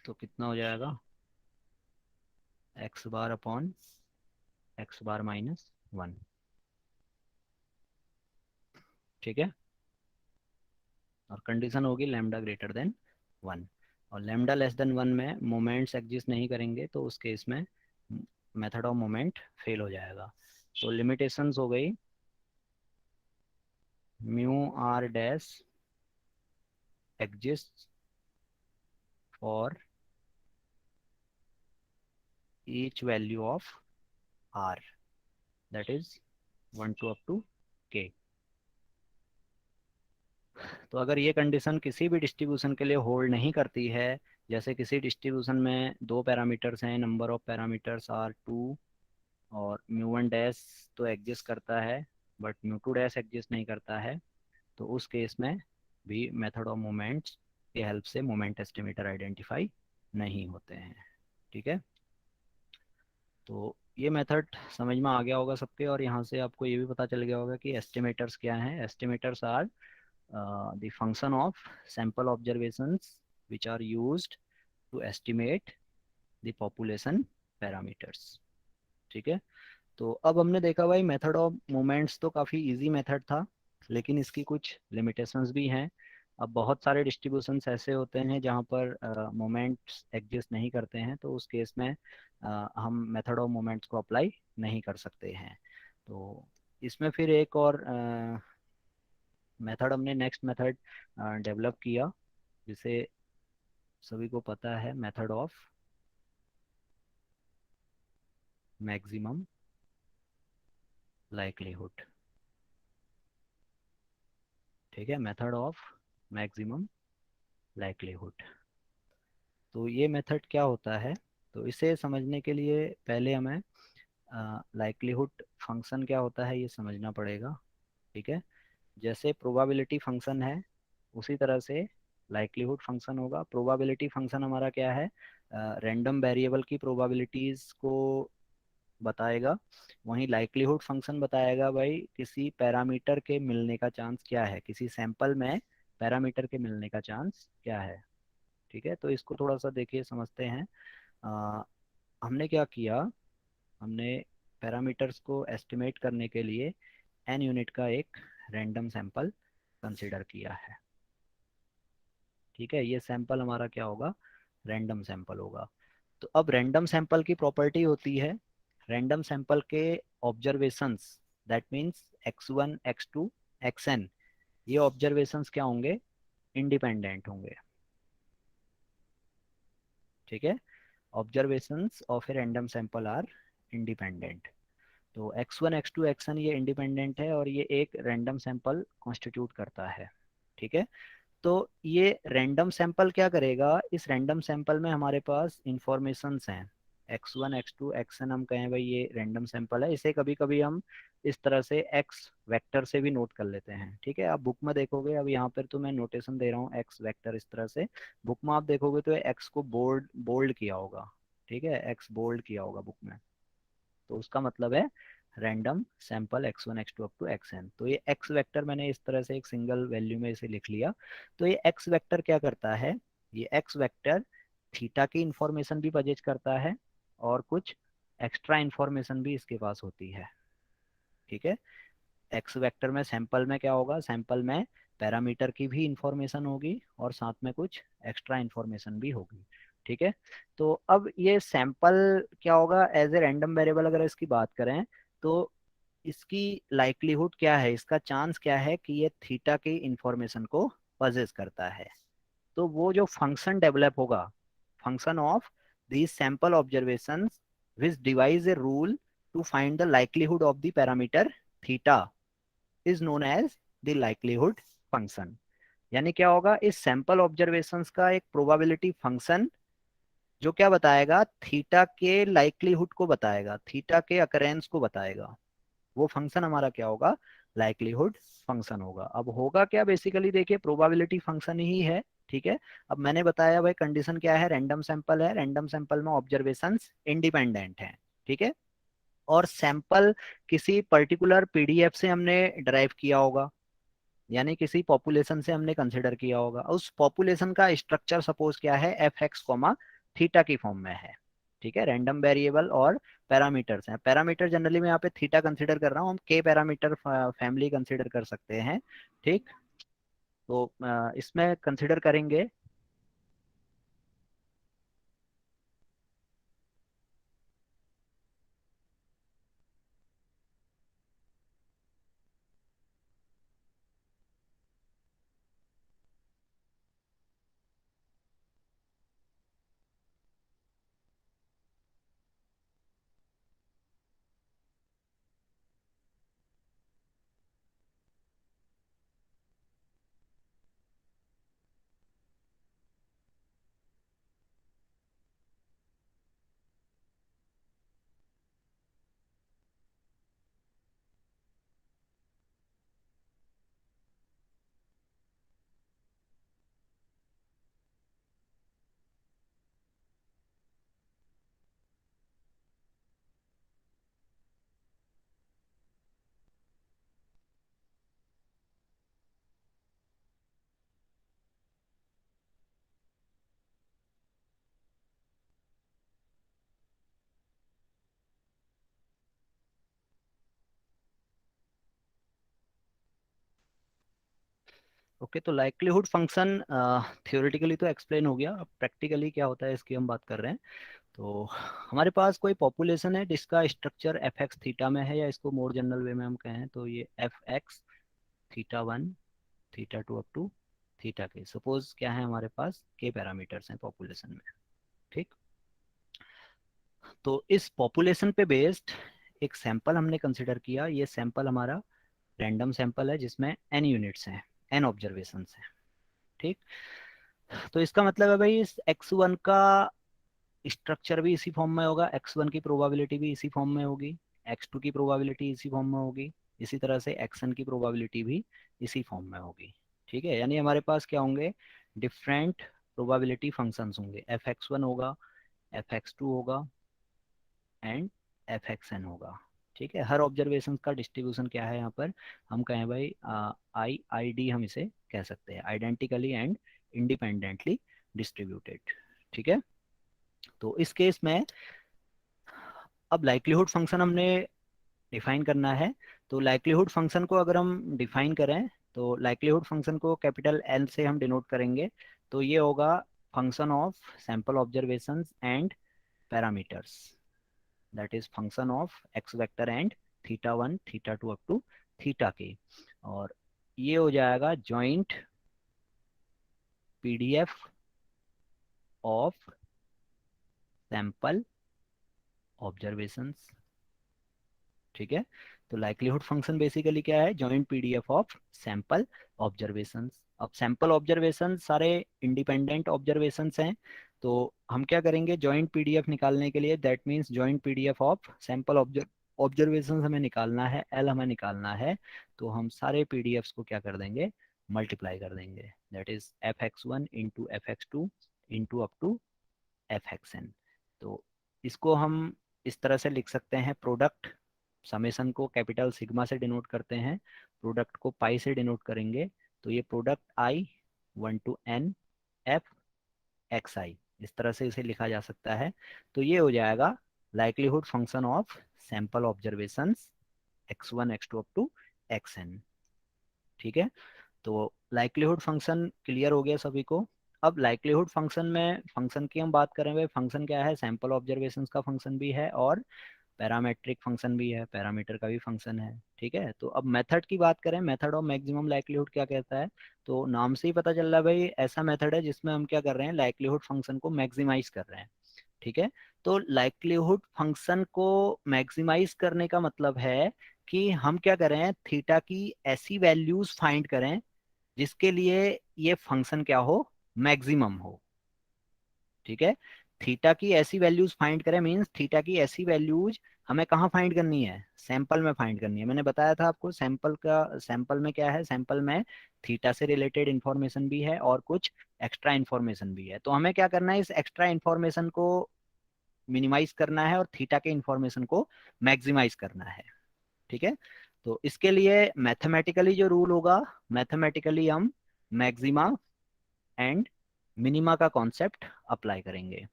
Speaker 1: तो कितना हो जाएगा, x bar upon x bar minus 1, ठीक है। और कंडीशन होगी लैम्डा ग्रेटर देन 1। और लैम्डा लेस देन 1 में मोमेंट्स एग्जिस्ट नहीं करेंगे, तो उस केस में मेथड ऑफ मोमेंट फेल हो जाएगा। तो लिमिटेशंस हो गई, mu R dash exist for each value of r, that is 1 to up to k। तो अगर ये कंडीशन किसी भी डिस्ट्रीब्यूशन के लिए होल्ड नहीं करती है, जैसे किसी डिस्ट्रीब्यूशन में 2 पैरामीटर्स हैं, नंबर ऑफ पैरामीटर्स आर 2, और म्यू वन डैश तो एग्जिस्ट करता है but mu two dash exist नहीं करता है, तो उस केस में भी मेथड ऑफ मोमेंट्स की हेल्प से मोमेंट एस्टिमेटर आइडेंटिफाई नहीं होते हैं। ठीक है, तो ये मेथड समझ में आ गया होगा सबके, और यहाँ से आपको ये भी पता चल गया होगा कि एस्टिमेटर्स क्या हैं। Estimators are the function of sample observations which are used to estimate the population parameters. ठीक है, तो अब हमने देखा भाई मेथड ऑफ मोमेंट्स तो काफ़ी इजी मेथड था, लेकिन इसकी कुछ लिमिटेशंस भी हैं। अब बहुत सारे डिस्ट्रीब्यूशंस ऐसे होते हैं जहाँ पर मोमेंट्स एग्जिस्ट नहीं करते हैं, तो उस केस में हम मेथड ऑफ मोमेंट्स को अप्लाई नहीं कर सकते हैं। तो इसमें फिर एक और मेथड हमने नेक्स्ट मेथड डेवलप किया, जिसे सभी को पता है, मेथड ऑफ मैक्सिमम लाइक्लीहुड। ठीक है, मेथड ऑफ मैक्सिमम लाइक्लीहुड। तो ये मेथड क्या होता है, तो इसे समझने के लिए पहले हमें लाइक्लीहुड फंक्शन क्या होता है ये समझना पड़ेगा। ठीक है, जैसे प्रोबेबिलिटी फंक्शन है उसी तरह से लाइक्लीहुड फंक्शन होगा। प्रोबेबिलिटी फंक्शन हमारा क्या है, रैंडम वेरिएबल की प्रोबेबिलिटीज़ को बताएगा, वहीं लाइक्लीहुड फंक्शन बताएगा भाई किसी पैरामीटर के मिलने का चांस क्या है, किसी सैंपल में पैरामीटर के मिलने का चांस क्या है। ठीक है, तो इसको थोड़ा सा देखिए समझते हैं। हमने क्या किया, हमने पैरामीटर्स को एस्टिमेट करने के लिए n यूनिट का एक रैंडम सैंपल कंसीडर किया है। ठीक है, ये सैंपल हमारा क्या होगा, रैंडम सैंपल होगा। तो अब रैंडम सैंपल की प्रॉपर्टी होती है, रैंडम सैंपल के observations, that means x1 x2 xn, ये ऑब्जर्वेशंस क्या होंगे, इंडिपेंडेंट होंगे। ठीक है, observations of a random sample are independent. तो x1 x2 xn ये इंडिपेंडेंट है और ये एक रैंडम सैंपल कॉन्स्टिट्यूट करता है। ठीक है, तो ये रैंडम सैंपल क्या करेगा, इस रैंडम सैंपल में हमारे पास इंफॉर्मेशंस हैं, x1 x2 xn हम कहें भाई ये रैंडम सैंपल है। इसे कभी कभी हम इस तरह से x वेक्टर से भी नोट कर लेते हैं। ठीक है, आप बुक में देखोगे, अब यहाँ पर तो मैं नोटेशन दे रहा हूँ x वेक्टर इस तरह से, बुक में आप देखोगे तो x को बोल्ड किया होगा। ठीक है, x बोल्ड किया होगा बुक में, तो उसका मतलब है random sample x1 x2 up to xn। तो ये x वेक्टर मैंने इस तरह से एक सिंगल वैल्यू में इसे लिख लिया। तो ये x वेक्टर क्या करता है, ये x वेक्टर थीटा की इंफॉर्मेशन भी पजेज करता है और कुछ एक्स्ट्रा इंफॉर्मेशन भी इसके पास होती है। ठीक है, एक्स वेक्टर में सैंपल में क्या होगा, सैंपल में पैरामीटर की भी इंफॉर्मेशन होगी और साथ में कुछ एक्स्ट्रा इंफॉर्मेशन भी होगी। ठीक है, तो अब ये सैंपल क्या होगा, एज ए रैंडम वेरिएबल अगर इसकी बात करें तो इसकी लाइक्लीहुड क्या है, इसका चांस क्या है कि ये थीटा की इंफॉर्मेशन को पजेस करता है। तो वो जो फंक्शन डेवलप होगा, function of these sample observations which devise a rule to find the likelihood of the parameter theta is known as the likelihood function। यानी क्या होगा, इस सैंपल ऑब्जर्वेशंस का एक प्रोबेबिलिटी फंक्शन जो क्या बताएगा, थीटा के लाइक्लीहुड को बताएगा, थीटा के अकरेंस को बताएगा, वो फंक्शन हमारा क्या होगा, लाइक्लीहुड फंक्शन होगा। अब होगा क्या, बेसिकली देखिए प्रोबेबिलिटी फंक्शन ही है। ठीक है, अब मैंने बताया भाई कंडीशन क्या है, रैंडम सैंपल है, रैंडम सैंपल में ऑब्जर्वेशंस इंडिपेंडेंट हैं। ठीक है, और सैंपल किसी पर्टिकुलर पीडीएफ से हमने ड्राइव किया होगा, यानी किसी पॉपुलेशन से हमने कंसिडर किया होगा, उस पॉपुलेशन का स्ट्रक्चर सपोज क्या है, एफ एक्स कॉमा थीटा की फॉर्म में है। ठीक है, रैंडम वेरिएबल और पैरामीटर्स हैं, पैरामीटर जनरली मैं यहाँ पे थीटा कंसिडर कर रहा हूँ, हम के पैरामीटर फैमिली कंसिडर कर सकते हैं। ठीक, तो इसमें कंसिडर करेंगे ओके, तो लाइक्लीहुड फंक्शन थियोरेटिकली तो एक्सप्लेन हो गया, अब प्रैक्टिकली क्या होता है इसकी हम बात कर रहे हैं। तो हमारे पास कोई पॉपुलेशन है जिसका स्ट्रक्चर एफ एक्स थीटा में है, या इसको मोर जनरल वे में हम कहें तो ये F X theta one theta two up to theta K, suppose क्या है हमारे पास के पैरामीटर्स हैं पॉपुलेशन में। ठीक, तो इस पॉपुलेशन पे बेस्ड एक सैंपल हमने कंसिडर किया। ये सैंपल हमारा रैंडम सैंपल है जिसमें n यूनिट्स हैं, n ऑब्जर्वेशंस हैं। ठीक, तो इसका मतलब है भाई इस x1 का स्ट्रक्चर भी इसी फॉर्म में होगा, x1 की प्रोबेबिलिटी भी इसी फॉर्म में होगी, x2 की प्रोबेबिलिटी इसी फॉर्म में होगी, इसी तरह से xn की प्रोबेबिलिटी भी इसी फॉर्म में होगी। ठीक है, यानी हमारे पास क्या होंगे, डिफरेंट प्रोबेबिलिटी फंक्शंस होंगे, fx1 होगा, fx2 होगा एंड fxn होगा। ठीक है, हर ऑब्जर्वेशन का डिस्ट्रीब्यूशन क्या है यहाँ पर, हम कहें भाई आई डी हम इसे कह सकते हैं, आइडेंटिकली एंड इंडिपेंडेंटली डिस्ट्रीब्यूटेड। ठीक है, तो इस केस में अब लाइक्लीहुड फंक्शन हमने डिफाइन करना है। तो लाइक्लीहुड फंक्शन को अगर हम डिफाइन करें तो लाइक्लीहुड फंक्शन को कैपिटल एल से हम डिनोट करेंगे। तो ये होगा function of sample observations and parameters, that is function of X vector and theta one theta two up to theta K, और ये हो जाएगा joint PDF of sample observations. ठीक है, तो लाइक्लीहुड फंक्शन बेसिकली क्या है, joint PDF of sample observations. अब सैंपल ऑब्जर्वेशन सारे इंडिपेंडेंट ऑब्जर्वेशंस हैं, तो हम क्या करेंगे जॉइंट पीडीएफ निकालने के लिए, that means joint PDF of sample observations हमें निकालना है, एल हमें निकालना है, तो हम सारे पीडीएफ्स को क्या कर देंगे, मल्टीप्लाई कर देंगे, that is F X one into F X two into up to F X N. तो इसको हम इस तरह से लिख सकते हैं, प्रोडक्ट समेशन को कैपिटल सिग्मा से डिनोट करते हैं, प्रोडक्ट को पाई से डिनोट करेंगे, तो ये product i one to n f x i, इस तरह से इसे लिखा जा सकता है। तो ये हो जाएगा likelihood function of sample observations x1 x2 up to xn। ठीक है, तो लाइक्लीहुड फंक्शन क्लियर हो गया सभी को। अब लाइक्लीहुड फंक्शन में फंक्शन की हम बात करें, भाई फंक्शन क्या है, सैंपल ऑब्जर्वेशंस का फंक्शन भी है और पैरामेट्रिक फंक्शन भी है, पैरामीटर का भी फंक्शन है। ठीक है, तो अब मेथड की बात करें, मेथड ऑफ मैक्सिमम लाइक्लीहुड क्या कहता है, तो नाम से ही पता चल रहा है भाई ऐसा मेथड है जिसमें हम क्या कर रहे हैं, लाइक्लीहुड फंक्शन को मैक्सिमाइज कर रहे हैं। ठीक है, तो लाइक्लीहुड फंक्शन को मैक्सिमाइज करने का मतलब है कि हम क्या करें, थीटा की ऐसी वैल्यूज फाइंड करें जिसके लिए ये फंक्शन क्या हो, मैक्सिमम हो। ठीक है, थीटा की ऐसी वैल्यूज फाइंड करें मींस थीटा की ऐसी वैल्यूज हमें कहाँ फाइंड करनी है, सैंपल में फाइंड करनी है। मैंने बताया था आपको सैंपल का, सैंपल में क्या है, सैंपल में थीटा से रिलेटेड इंफॉर्मेशन भी है और कुछ एक्स्ट्रा इंफॉर्मेशन भी है। तो हमें क्या करना है, इस एक्स्ट्रा इंफॉर्मेशन को मिनिमाइज करना है और थीटा के इंफॉर्मेशन को मैक्सिमाइज करना है। ठीक है, तो इसके लिए मैथमेटिकली जो रूल होगा, मैथमेटिकली हम मैक्सिमा एंड मिनिमा का कॉन्सेप्ट अप्लाई करेंगे।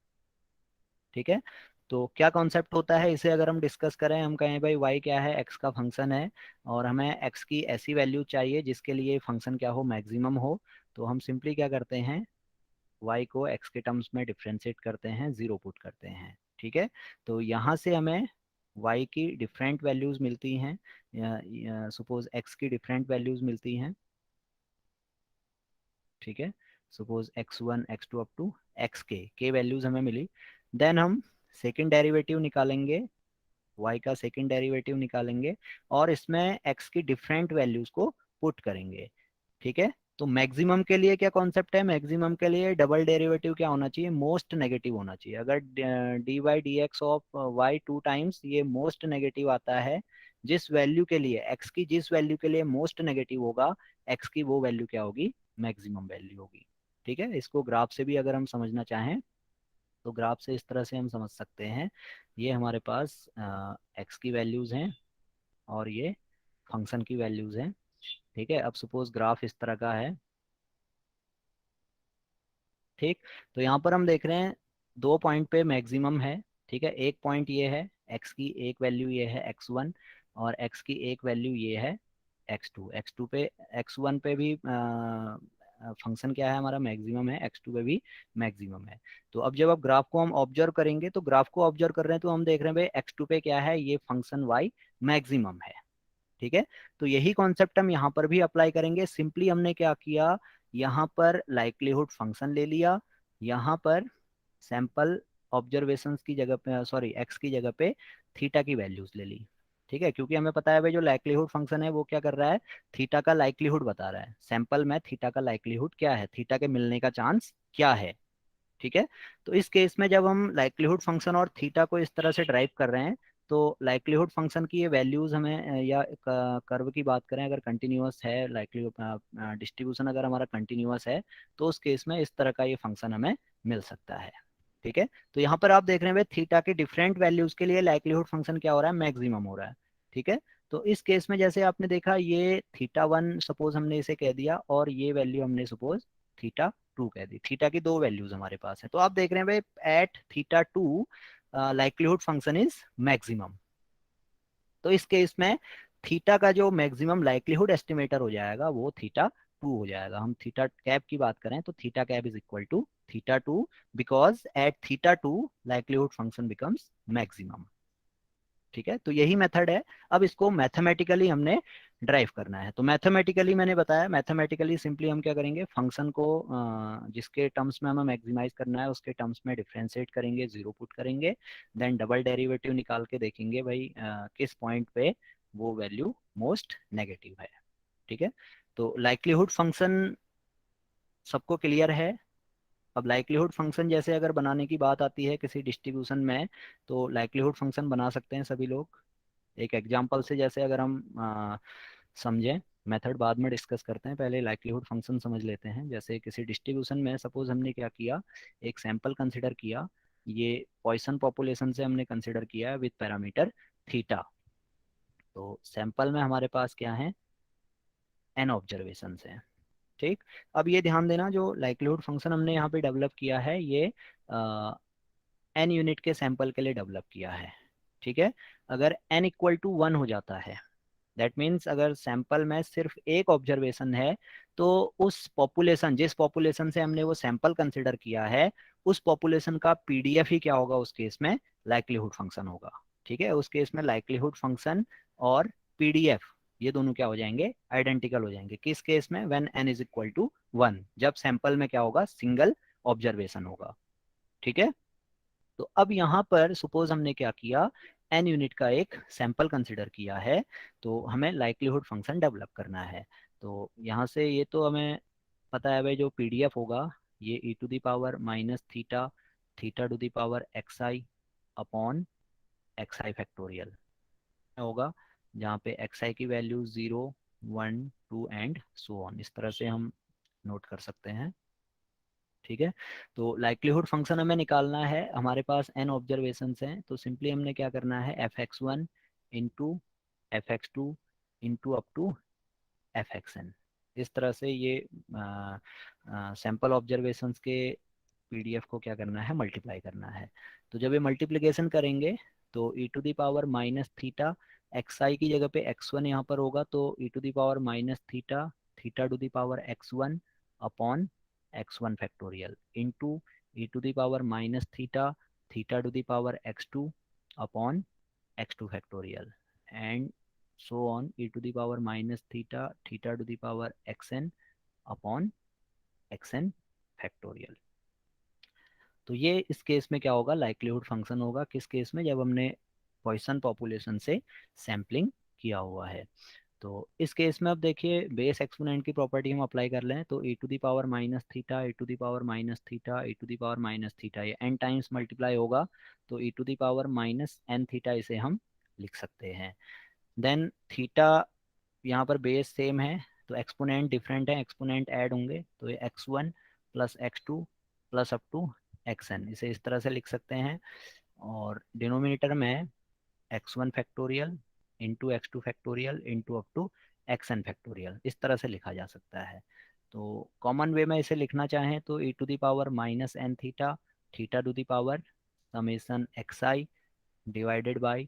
Speaker 1: ठीक है, तो क्या कॉन्सेप्ट होता है, इसे अगर हम डिस्कस करें, हम कहें भाई y क्या है, x का फंक्शन है और हमें x की ऐसी वैल्यू चाहिए जिसके लिए फंक्शन क्या हो, मैक्सिमम हो। तो हम सिंपली क्या करते हैं, y को x के टर्म्स में डिफ्रेंशिएट करते हैं, जीरो पुट करते हैं। ठीक है, तो यहाँ से हमें y की डिफरेंट वैल्यूज मिलती हैं, सपोज x की डिफरेंट वैल्यूज मिलती हैं। ठीक है, suppose x1 x2 up to X के वैल्यूज हमें मिली, देन हम सेकेंड डेरिवेटिव निकालेंगे, y का सेकेंड डेरिवेटिव निकालेंगे और इसमें x की डिफरेंट वैल्यूज को पुट करेंगे। ठीक है, तो मैक्सिमम के लिए क्या कॉन्सेप्ट है, मैक्सिमम के लिए डबल डेरिवेटिव क्या होना चाहिए, मोस्ट नेगेटिव होना चाहिए। अगर D Y D X of Y two times ये मोस्ट नेगेटिव आता है, जिस वैल्यू के लिए x की जिस वैल्यू के लिए मोस्ट नेगेटिव होगा, x की वो वैल्यू क्या होगी, मैक्सिमम वैल्यू होगी। ठीक है, इसको ग्राफ से भी अगर हम समझना चाहें तो ग्राफ से इस तरह से हम समझ सकते हैं, ये हमारे पास x की वैल्यूज हैं और ये फंक्शन की वैल्यूज हैं। ठीक है, अब सपोज ग्राफ इस तरह का है। ठीक, तो यहाँ पर हम देख रहे हैं दो पॉइंट पे मैक्सिमम है। ठीक है, एक पॉइंट ये है, x की एक वैल्यू ये है x1 और x की एक वैल्यू ये है x2 पे, x1 पे भी फंक्शन क्या है हमारा, मैक्सिमम है, x2 पे भी मैक्सिमम है। तो अब जब आप ग्राफ को हम ऑब्जर्व करेंगे, तो ग्राफ को ऑब्जर्व कर रहे हैं तो हम देख रहे हैं भाई x2 पे क्या है, ये फंक्शन y मैक्सिमम है। ठीक है, तो यही कॉन्सेप्ट हम यहाँ पर भी अप्लाई करेंगे। सिंपली हमने क्या किया, यहाँ पर लाइक्लीहुड फंक्शन ले लिया, यहाँ पर सैंपल ऑब्जर्वेशंस की जगह पे, सॉरी एक्स की जगह पे थीटा की वैल्यूज ले ली। ठीक है, क्योंकि हमें पता है भाई जो लाइक्लीहुड फंक्शन है वो क्या कर रहा है, थीटा का लाइक्लीहुड बता रहा है। सैंपल में थीटा का लाइक्लीहुड क्या है, थीटा के मिलने का चांस क्या है। ठीक है, तो इस केस में जब हम लाइक्लीहुड फंक्शन और थीटा को इस तरह से ड्राइव कर रहे हैं, तो लाइक्लीहुड फंक्शन की ये वैल्यूज हमें या कर्व की बात करें अगर कंटिन्यूअस है, लाइक्लीहुड डिस्ट्रीब्यूशन अगर हमारा कंटिन्यूअस है, तो उस केस में इस तरह का ये फंक्शन हमें मिल सकता है। ठीक है, तो यहाँ पर आप देख रहे हैं भाई थीटा के डिफरेंट वैल्यूज के लिए लाइक्लीहुड फंक्शन क्या हो रहा है, मैक्सिमम हो रहा है। ठीक है, तो इस केस में जैसे आपने देखा ये थीटा 1 सपोज हमने इसे कह दिया, और ये वैल्यू हमने सपोज थीटा 2 कह दी। थीटा की दो वैल्यूज हमारे पास है, तो आप देख रहे हैं भाई at theta 2 likelihood function is maximum. तो इस केस में थीटा का जो मैक्सिमम लाइक्लीहुड एस्टिमेटर हो जाएगा वो थीटा 2 हो जाएगा। हम थीटा कैप की बात करें तो theta cap is equal to theta 2, because at theta 2 likelihood function becomes maximum. ठीक है, तो यही मेथड है। अब इसको मैथमेटिकली हमने ड्राइव करना है। तो मैथमेटिकली मैंने बताया, मैथमेटिकली सिंपली हम क्या करेंगे, फंक्शन को जिसके टर्म्स में हमें मैक्सिमाइज करना है उसके टर्म्स में डिफ्रेंशिएट करेंगे, जीरो पुट करेंगे, देन डबल डेरिवेटिव निकाल के देखेंगे भाई किस पॉइंट पे वो वैल्यू मोस्ट नेगेटिव है। ठीक है, तो लाइक्लीहुड फंक्शन सबको क्लियर है। अब लाइक्लीहुड फंक्शन जैसे अगर बनाने की बात आती है किसी डिस्ट्रीब्यूशन में, तो लाइक्लीहुड फंक्शन बना सकते हैं सभी लोग। एक एग्जांपल से जैसे अगर हम समझें, मेथड बाद में डिस्कस करते हैं, पहले लाइक्लीहुड फंक्शन समझ लेते हैं। जैसे किसी डिस्ट्रीब्यूशन में सपोज हमने क्या किया, एक सैंपल कंसिडर किया, ये पॉइसन पॉपुलेशन से हमने कंसिडर किया है विद पैरामीटर थीटा। तो सैंपल में हमारे पास क्या है, एन ऑब्जर्वेशन है। ठीक, अब ये ध्यान देना जो लाइक्लीहुड फंक्शन हमने यहाँ पे डेवलप किया है ये एन यूनिट के सैंपल के लिए डेवलप किया है। ठीक है, अगर n इक्वल टू 1 हो जाता है, दैट मीन्स अगर सैंपल में सिर्फ एक ऑब्जर्वेशन है, तो उस पॉपुलेशन, जिस पॉपुलेशन से हमने वो सैंपल कंसिडर किया है, उस पॉपुलेशन का पीडीएफ ही क्या होगा उस केस में, लाइक्लीहुड फंक्शन होगा। ठीक है, उस केस में लाइक्लीहुड फंक्शन और पीडीएफ ये दोनों क्या हो जाएंगे, आइडेंटिकल हो जाएंगे। किस केस में, when n is equal to 1, जब सैंपल में क्या होगा, सिंगल ऑब्जर्वेशन होगा। ठीक है, तो अब यहाँ पर सपोज हमने क्या किया, एन यूनिट का एक सैंपल कंसिडर किया है, तो हमें लाइक्लीहुड फंक्शन डेवलप करना है। तो यहाँ से ये तो हमें पता है भाई जो पीडीएफ होगा ये e to the power minus theta, theta to the power x i upon x I factorial होगा, जहाँ पे एक्स आई की वैल्यू 0, 1, 2 एंड सो ऑन, इस तरह से हम नोट कर सकते हैं। ठीक है, तो लाइक्लीहुड फंक्शन हमें निकालना है, हमारे पास n ऑब्जर्वेशंस हैं, तो सिंपली हमने क्या करना है, f(x1) into f(x2) into up to f(xn), इस तरह से ये सैंपल ऑब्जर्वेशंस के पीडीएफ को क्या करना है, मल्टीप्लाई करना है। तो जब ये मल्टीप्लिकेशन करेंगे तो e to the power minus theta, x i की जगह पे x1 यहाँ पर होगा, तो e to the power minus theta, theta to the power x1 upon x1 factorial into e to the power minus theta, theta to the power x2 upon x2 factorial and so on e to the power minus theta, theta to the power xn upon xn factorial. तो ये इस case में क्या होगा, likelihood function होगा। किस case में, जब हमने पॉइसन पॉपुलेशन से सैम्पलिंग किया हुआ है। तो इस केस में अब देखिए बेस एक्सपोनेंट की प्रॉपर्टी हम अप्लाई कर लें, तो e to the power minus theta, e to the power minus theta, e to the power minus theta, ये n टाइम्स मल्टीप्लाई होगा, तो e to the power minus n theta इसे हम लिख सकते हैं। देन थीटा यहाँ पर बेस सेम है, तो एक्सपोनेंट डिफरेंट है, एक्सपोनेंट ऐड होंगे, तो ये x1 plus x2 plus up to xn, इसे इस तरह से लिख सकते हैं। और डिनोमिनेटर में x1 factorial into x2 factorial into up to xn factorial, इस तरह से लिखा जा सकता है। तो कॉमन वे में इसे लिखना चाहें तो e to the power minus N theta, theta to the power summation x I divided by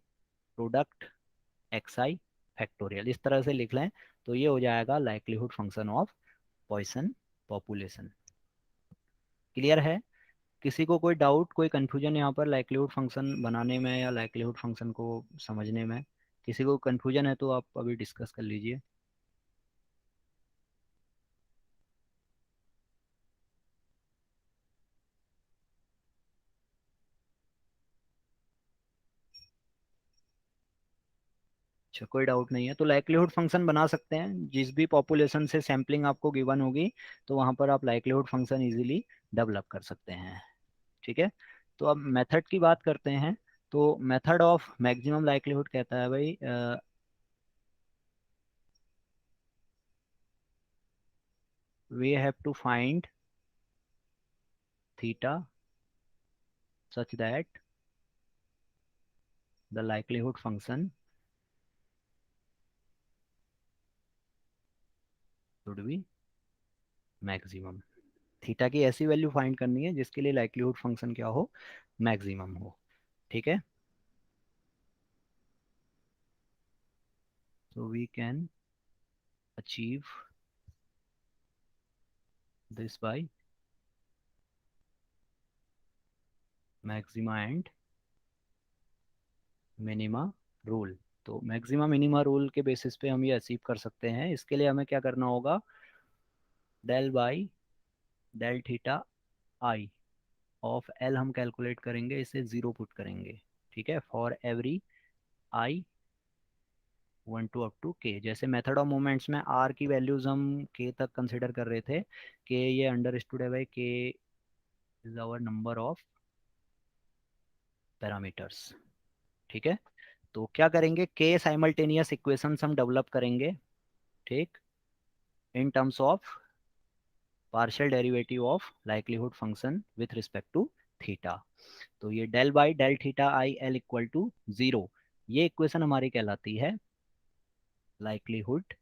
Speaker 1: product x I factorial, इस तरह से लिख लें तो ये हो जाएगा likelihood function of Poisson population. Clear है? किसी को कोई डाउट, कोई कंफ्यूजन यहाँ पर लाइक्लीहुड फंक्शन बनाने में या लाइक्लीहुड फंक्शन को समझने में? किसी को कंफ्यूजन है तो आप अभी डिस्कस कर लीजिए। अच्छा, कोई डाउट नहीं है तो लाइक्लीहुड फंक्शन बना सकते हैं। जिस भी पॉपुलेशन से सैम्पलिंग आपको गिवन होगी तो वहाँ पर आप लाइक्लीहुड फंक्शन इजीली डेवलप कर सकते हैं। ठीक है, तो अब मेथड की बात करते हैं। तो मेथड ऑफ मैक्सिमम लाइक्लीहुड कहता है भाई we have to find theta such that the likelihood function should be maximum। Theta की ऐसी वैल्यू फाइंड करनी है जिसके लिए लाइक्लीहुड फंक्शन क्या हो, मैक्सिमम हो। ठीक है, so we can achieve this by maxima and minima rule. तो मैक्सिमा मिनिमा रूल के बेसिस पे हम ये अचीव कर सकते हैं। इसके लिए हमें क्या करना होगा, del by del theta I of L हम कैलकुलेट करेंगे, इसे ज़ीरो पुट करेंगे। ठीक है, for every I 1 to up to K. जैसे मेथड ऑफ मोमेंट्स में आर की वैल्यूज हम के तक कंसिडर कर रहे थे, के ये अंडरस्टूड है भाई, K is our number of parameters. ठीक है, तो क्या करेंगे, के साइमल्टेनियस इक्वेशंस हम डेवलप करेंगे। ठीक, in terms of partial derivative of likelihood function with respect to theta. तो ये del by del theta I L equal to zero, ये इक्वेशन हमारी कहलाती है लाइक्लीहुड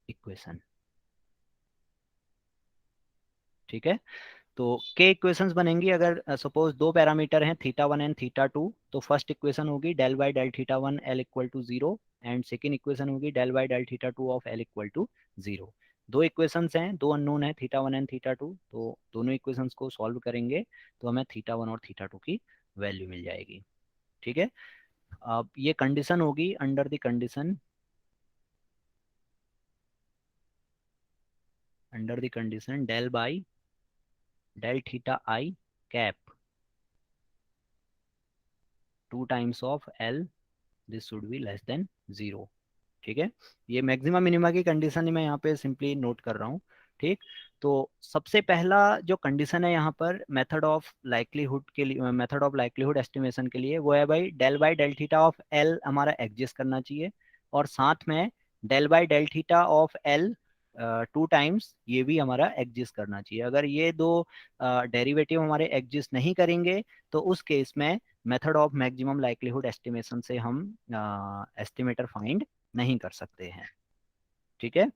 Speaker 1: इक्वेशन। ठीक है, तो के इक्वेशंस बनेंगी अगर सपोज दो पैरामीटर हैं theta one and theta two, तो फर्स्ट इक्वेशन होगी del by del theta one l equal to zero, and second equation होगी del by del theta two of l equal to zero. दो equations हैं, दो unknown है theta one and theta two, तो दोनों equations को solve करेंगे तो हमें थीटा वन और थीटा टू की वैल्यू मिल जाएगी। ठीक है, अब ये कंडीशन होगी under the condition del by del theta I cap 2 times of L, this should be less than zero. ठीक है, ये मैक्सिमम मिनिमा की कंडीशन मैं यहाँ पे सिंपली नोट कर रहा हूँ। ठीक, तो सबसे पहला जो कंडीशन है यहाँ पर मेथड ऑफ लाइक्लीहुड के लिए, मेथड ऑफ लाइक्लीहुड एस्टिमेशन के लिए, वो है भाई del by del theta of L हमारा एग्जिस्ट करना चाहिए, और साथ में del by del theta of L 2 times ये भी हमारा एग्जिस्ट करना चाहिए। अगर ये दो डेरिवेटिव हमारे एग्जिस्ट नहीं करेंगे तो उस केस में method of maximum likelihood estimation से हम एस्टिमेटर फाइंड नहीं कर सकते हैं। ठीक है,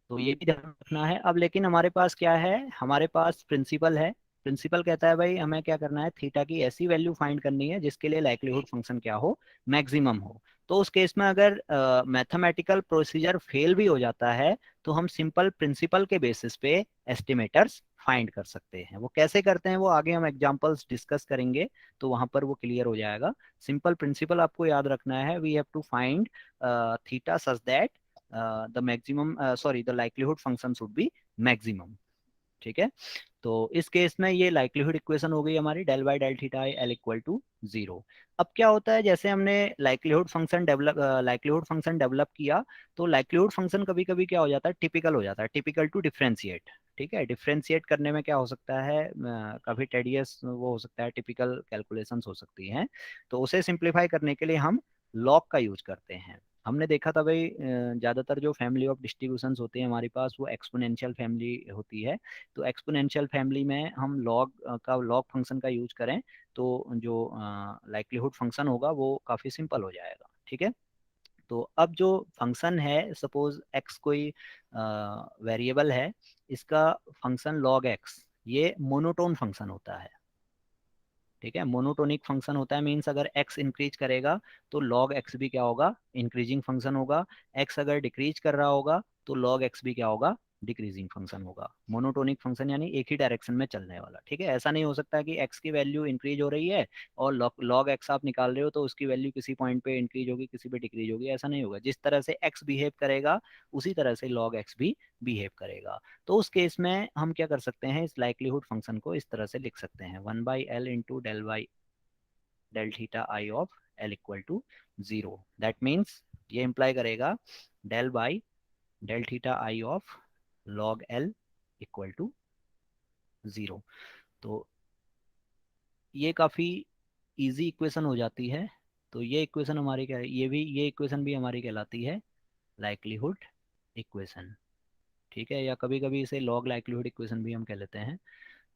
Speaker 1: तो ये भी ध्यान रखना है। अब लेकिन हमारे पास क्या है, हमारे पास प्रिंसिपल है। प्रिंसिपल कहता है भाई हमें क्या करना है, थीटा की ऐसी वैल्यू फाइंड करनी है जिसके लिए लाइक्लीहुड फंक्शन क्या हो, मैक्सिमम हो। तो उस केस में अगर मैथमेटिकल प्रोसीजर फेल भी हो जाता है तो हम सिंपल प्रिंसिपल के बेसिस पे एस्टिमेटर्स फाइंड कर सकते हैं। वो कैसे करते हैं वो आगे हम एग्जांपल्स डिस्कस करेंगे, तो वहां पर वो क्लियर हो जाएगा। सिंपल प्रिंसिपल आपको याद रखना है, we have to find theta such that the maximum sorry the likelihood function should be maximum. ठीक है, तो इस केस में ये लाइक्लीहुड इक्वेशन हो गई हमारी del by del theta I L equal to zero. अब क्या होता है, जैसे हमने लाइक्लीहुड फंक्शन डेवलप किया, तो लाइक्लीहुड फंक्शन कभी कभी क्या हो जाता है, टिपिकल हो जाता है, टिपिकल टू डिफरेंशिएट। ठीक है, डिफरेंशिएट करने में क्या हो सकता है, काफी टेडियस वो हो सकता है, टिपिकल कैलकुलेशंस हो सकती हैं। तो उसे सिंप्लीफाई करने के लिए हम लॉग का यूज करते हैं। हमने देखा था भाई ज्यादातर जो फैमिली ऑफ डिस्ट्रीब्यूशंस होते हैं हमारे पास वो एक्सपोनेंशियल फैमिली होती है। तो एक्सपोनेंशियल फैमिली में हम लॉग फंक्शन का यूज करें तो जो लाइक्लीहुड फंक्शन होगा वो काफ़ी सिंपल हो जाएगा। ठीक है, तो अब जो फंक्शन है, सपोज एक्स कोई वेरिएबल है, इसका फंक्शन लॉग एक्स ये मोनोटोन फंक्शन होता है। ठीक है। मोनोटोनिक फंक्शन होता है, मीन्स अगर x इंक्रीज करेगा तो log x भी क्या होगा, इंक्रीजिंग फंक्शन होगा। x अगर डिक्रीज कर रहा होगा तो log x भी क्या होगा, डिक्रीजिंग फंक्शन होगा। मोनोटोनिक फंक्शन यानी एक ही डायरेक्शन में चलने वाला। ठीक है, ऐसा नहीं हो सकता कि x की वैल्यू इंक्रीज हो रही है और log x आप निकाल रहे हो तो उसकी वैल्यू किसी पॉइंट पे इंक्रीज होगी, किसी पे डिक्रीज होगी, ऐसा नहीं होगा। जिस तरह से x बिहेव करेगा उसी तरह से log x भी बिहेव करेगा। तो उस केस में हम क्या कर सकते हैं, इस लाइक्लीहुड फंक्शन को इस तरह से लिख सकते हैं, 1/l into del by del theta I of l equal to 0। That means ये इंप्लाई करेगा del by del theta I of log l equal to 0। तो ये काफ़ी इजी इक्वेशन हो जाती है। तो ये इक्वेशन हमारी क्या है, ये इक्वेशन भी हमारी कहलाती है लाइक्लीहुड इक्वेशन। ठीक है, या कभी कभी इसे लॉग लाइक्लीहुड इक्वेशन भी हम कह लेते हैं।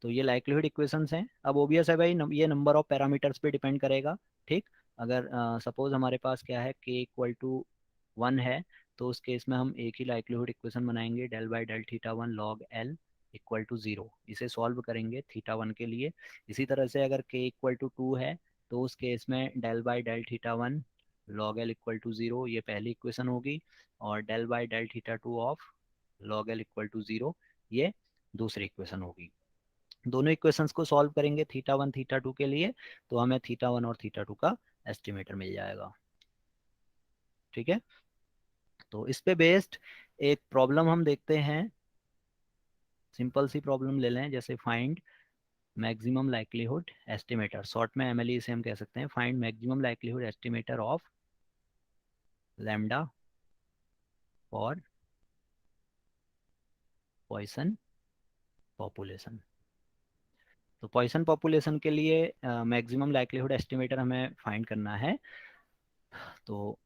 Speaker 1: तो ये लाइक्लीहुड इक्वेशंस हैं। अब ओबियस है भाई, ये नंबर ऑफ पैरामीटर्स पे डिपेंड करेगा। ठीक, अगर सपोज हमारे पास क्या है, k इक्वल टू 1 है, तो उस केस में हम एक ही लाइक्लीहुड इक्वेशन बनाएंगे, del by del theta 1 log l equal to 0। इसे सॉल्व करेंगे थीटा 1 के लिए। इसी तरह से अगर k इक्वल टू 2 है तो उस केस में del by del theta 1 log l equal to 0, ये पहली इक्वेशन होगी। और del by del theta 2 of log l equal to 0, ये दूसरी इक्वेशन होगी। दोनों इक्वेशंस को सॉल्व करेंगे थीटा 1 थीटा 2 के लिए, तो हमें थीटा 1 और थीटा 2 का एस्टिमेटर मिल जाएगा। ठीक है, तो इस पे बेस्ड एक प्रॉब्लम हम देखते हैं। सिंपल सी प्रॉब्लम ले लें, जैसे find maximum likelihood estimator, short में एमएलई से हम कह सकते हैं, find maximum likelihood estimator of lambda for Poisson population. तो पॉइसन पॉपुलेशन के लिए मैक्सिमम लाइक्लीहुड एस्टिमेटर हमें फाइंड करना है। तो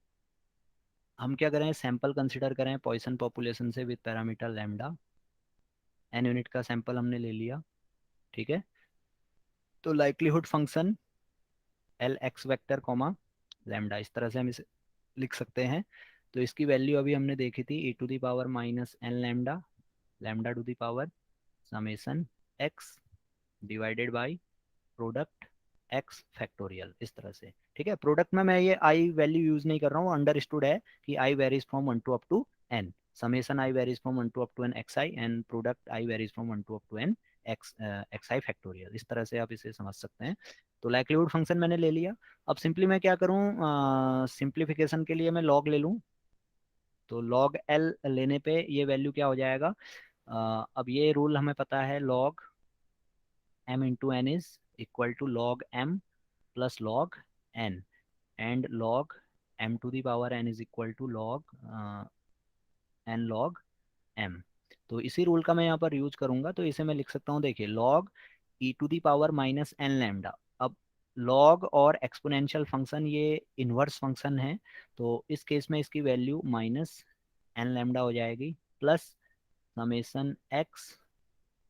Speaker 1: हम क्या करें, सैंपल कंसिडर करें पॉइसन पॉपुलेशन से with parameter lambda. N unit का सैंपल हमने ले लिया। ठीक है, तो likelihood function L X vector comma lambda, इस तरह से हम इसे लिख सकते हैं। तो इसकी वैल्यू अभी हमने देखी थी, e to the power minus n lambda, lambda to the power summation x divided by product x factorial, इस तरह से। ठीक है, प्रोडक्ट में मैं ये आई वैल्यू यूज नहीं कर रहा हूँ, अंडरस्टूड है कि i varies from 1 to up to n, summation i varies from 1 to up to n xi and product i varies from 1 to up to n xi factorial, इस तरह से आप इसे समझ सकते हैं। तो लाइक्लीहुड फंक्शन मैंने ले लिया। अब सिंपली मैं क्या करूँ, सिंप्लीफिकेशन के लिए मैं लॉग ले लूँ। तो लॉग एल लेने पे ये वैल्यू क्या हो जाएगा, अब ये रूल हमें पता है, log m into n is equal to log m plus log n, and log m to the power n is equal to log n log m। तो इसी रूल का मैं यहाँ पर यूज करूंगा। तो इसे मैं लिख सकता हूँ, देखिए log e to the power minus n lambda. अब log और एक्सपोनेंशियल फंक्शन ये इनवर्स फंक्शन है, तो इस केस में इसकी वैल्यू माइनस एन लैम्डा हो जाएगी, plus summation x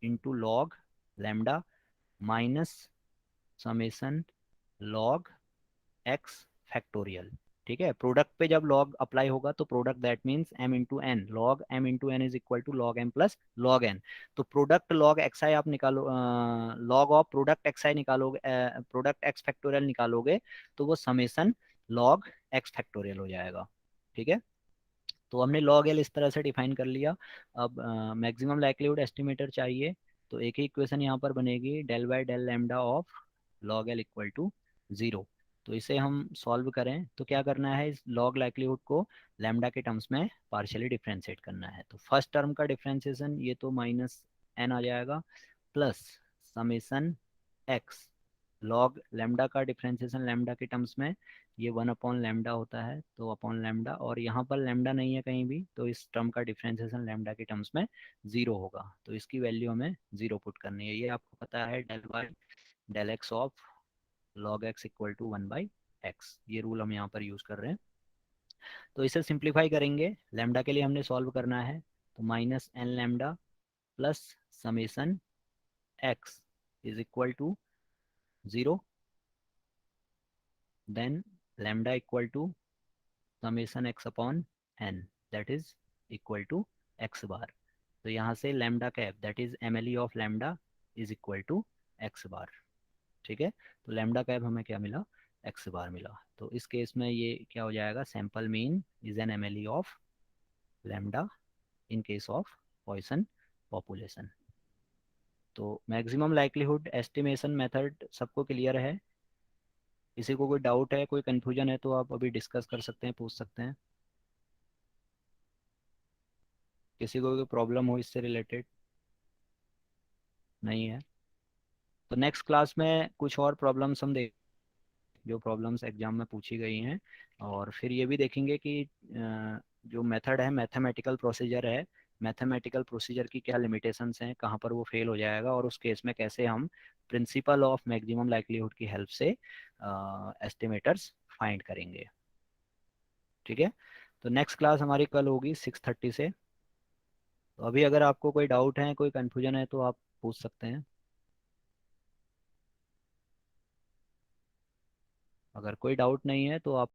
Speaker 1: into log lambda minus summation log x factorial. ठीक है, प्रोडक्ट पे जब लॉग अप्लाई होगा तो product that means m into n, log m into n is equal to log m plus log n। तो product log x i आप निकालो, log of product x i निकालोगे, प्रोडक्ट एक्स फैक्टोरियल निकालोगे, तो वो summation log x factorial हो जाएगा। ठीक है, तो हमने लॉग एल इस तरह से डिफाइन कर लिया। अब मैक्सिमम लाइक्लीहुड एस्टिमेटर चाहिए, तो एक ही इक्वेशन यहाँ पर बनेगी, del by del lambda of log L equal to 0। तो इसे हम सॉल्व करें तो क्या करना है, इस लॉग लाइक्लीहुड को लैम्डा के टर्म्स में पार्शियली डिफ्रेंशिएट करना है। तो फर्स्ट टर्म का डिफ्रेंशिएशन ये तो माइनस एन आ जाएगा, plus summation x, log lambda का डिफ्रेंशिएशन लैम्डा के टर्म्स में ये 1 अपॉन लैम्डा होता है, तो अपॉन लैम्डा, और यहाँ पर लैम्डा नहीं है कहीं भी, तो इस टर्म का डिफ्रेंशिएशन लैम्डा के टर्म्स में 0 होगा। तो इसकी वैल्यू हमें 0 पुट करनी है। ये आपको पता है, del by del x of log x equal to 1 by x, ये रूल हम यहाँ पर यूज कर रहे हैं। तो इसे सिंप्लीफाई करेंगे, लैम्डा के लिए हमने सॉल्व करना है, तो minus n lambda plus summation x is equal to 0, then lambda equal to summation x upon n, that is equal to x bar. तो यहाँ से lambda cap that is M L E of lambda is equal to x bar. ठीक है, तो lambda cap हमें क्या मिला, x बार मिला। तो इस केस में ये क्या हो जाएगा, sample mean is an MLE of lambda in case of Poisson population. तो मैक्सिमम लाइक्लीहुड एस्टिमेशन मेथड सबको क्लियर है? किसी को कोई डाउट है, कोई कंफ्यूजन है तो आप अभी डिस्कस कर सकते हैं, पूछ सकते हैं। किसी को कोई प्रॉब्लम हो इससे रिलेटेड? नहीं है? तो नेक्स्ट क्लास में कुछ और प्रॉब्लम्स हम देख, जो प्रॉब्लम्स एग्जाम में पूछी गई हैं, और फिर ये भी देखेंगे कि जो मेथड है, मैथमेटिकल प्रोसीजर है, मैथमेटिकल प्रोसीजर की क्या लिमिटेशंस हैं, कहाँ पर वो फेल हो जाएगा, और उस केस में कैसे हम प्रिंसिपल ऑफ मैक्सिमम लाइक्लीहुड की हेल्प से एस्टिमेटर्स फाइंड करेंगे। ठीक है, तो नेक्स्ट क्लास हमारी कल होगी 6:30 से। तो अभी अगर आपको कोई डाउट है, कोई कन्फ्यूजन है तो आप पूछ सकते हैं। अगर कोई डाउट नहीं है तो आप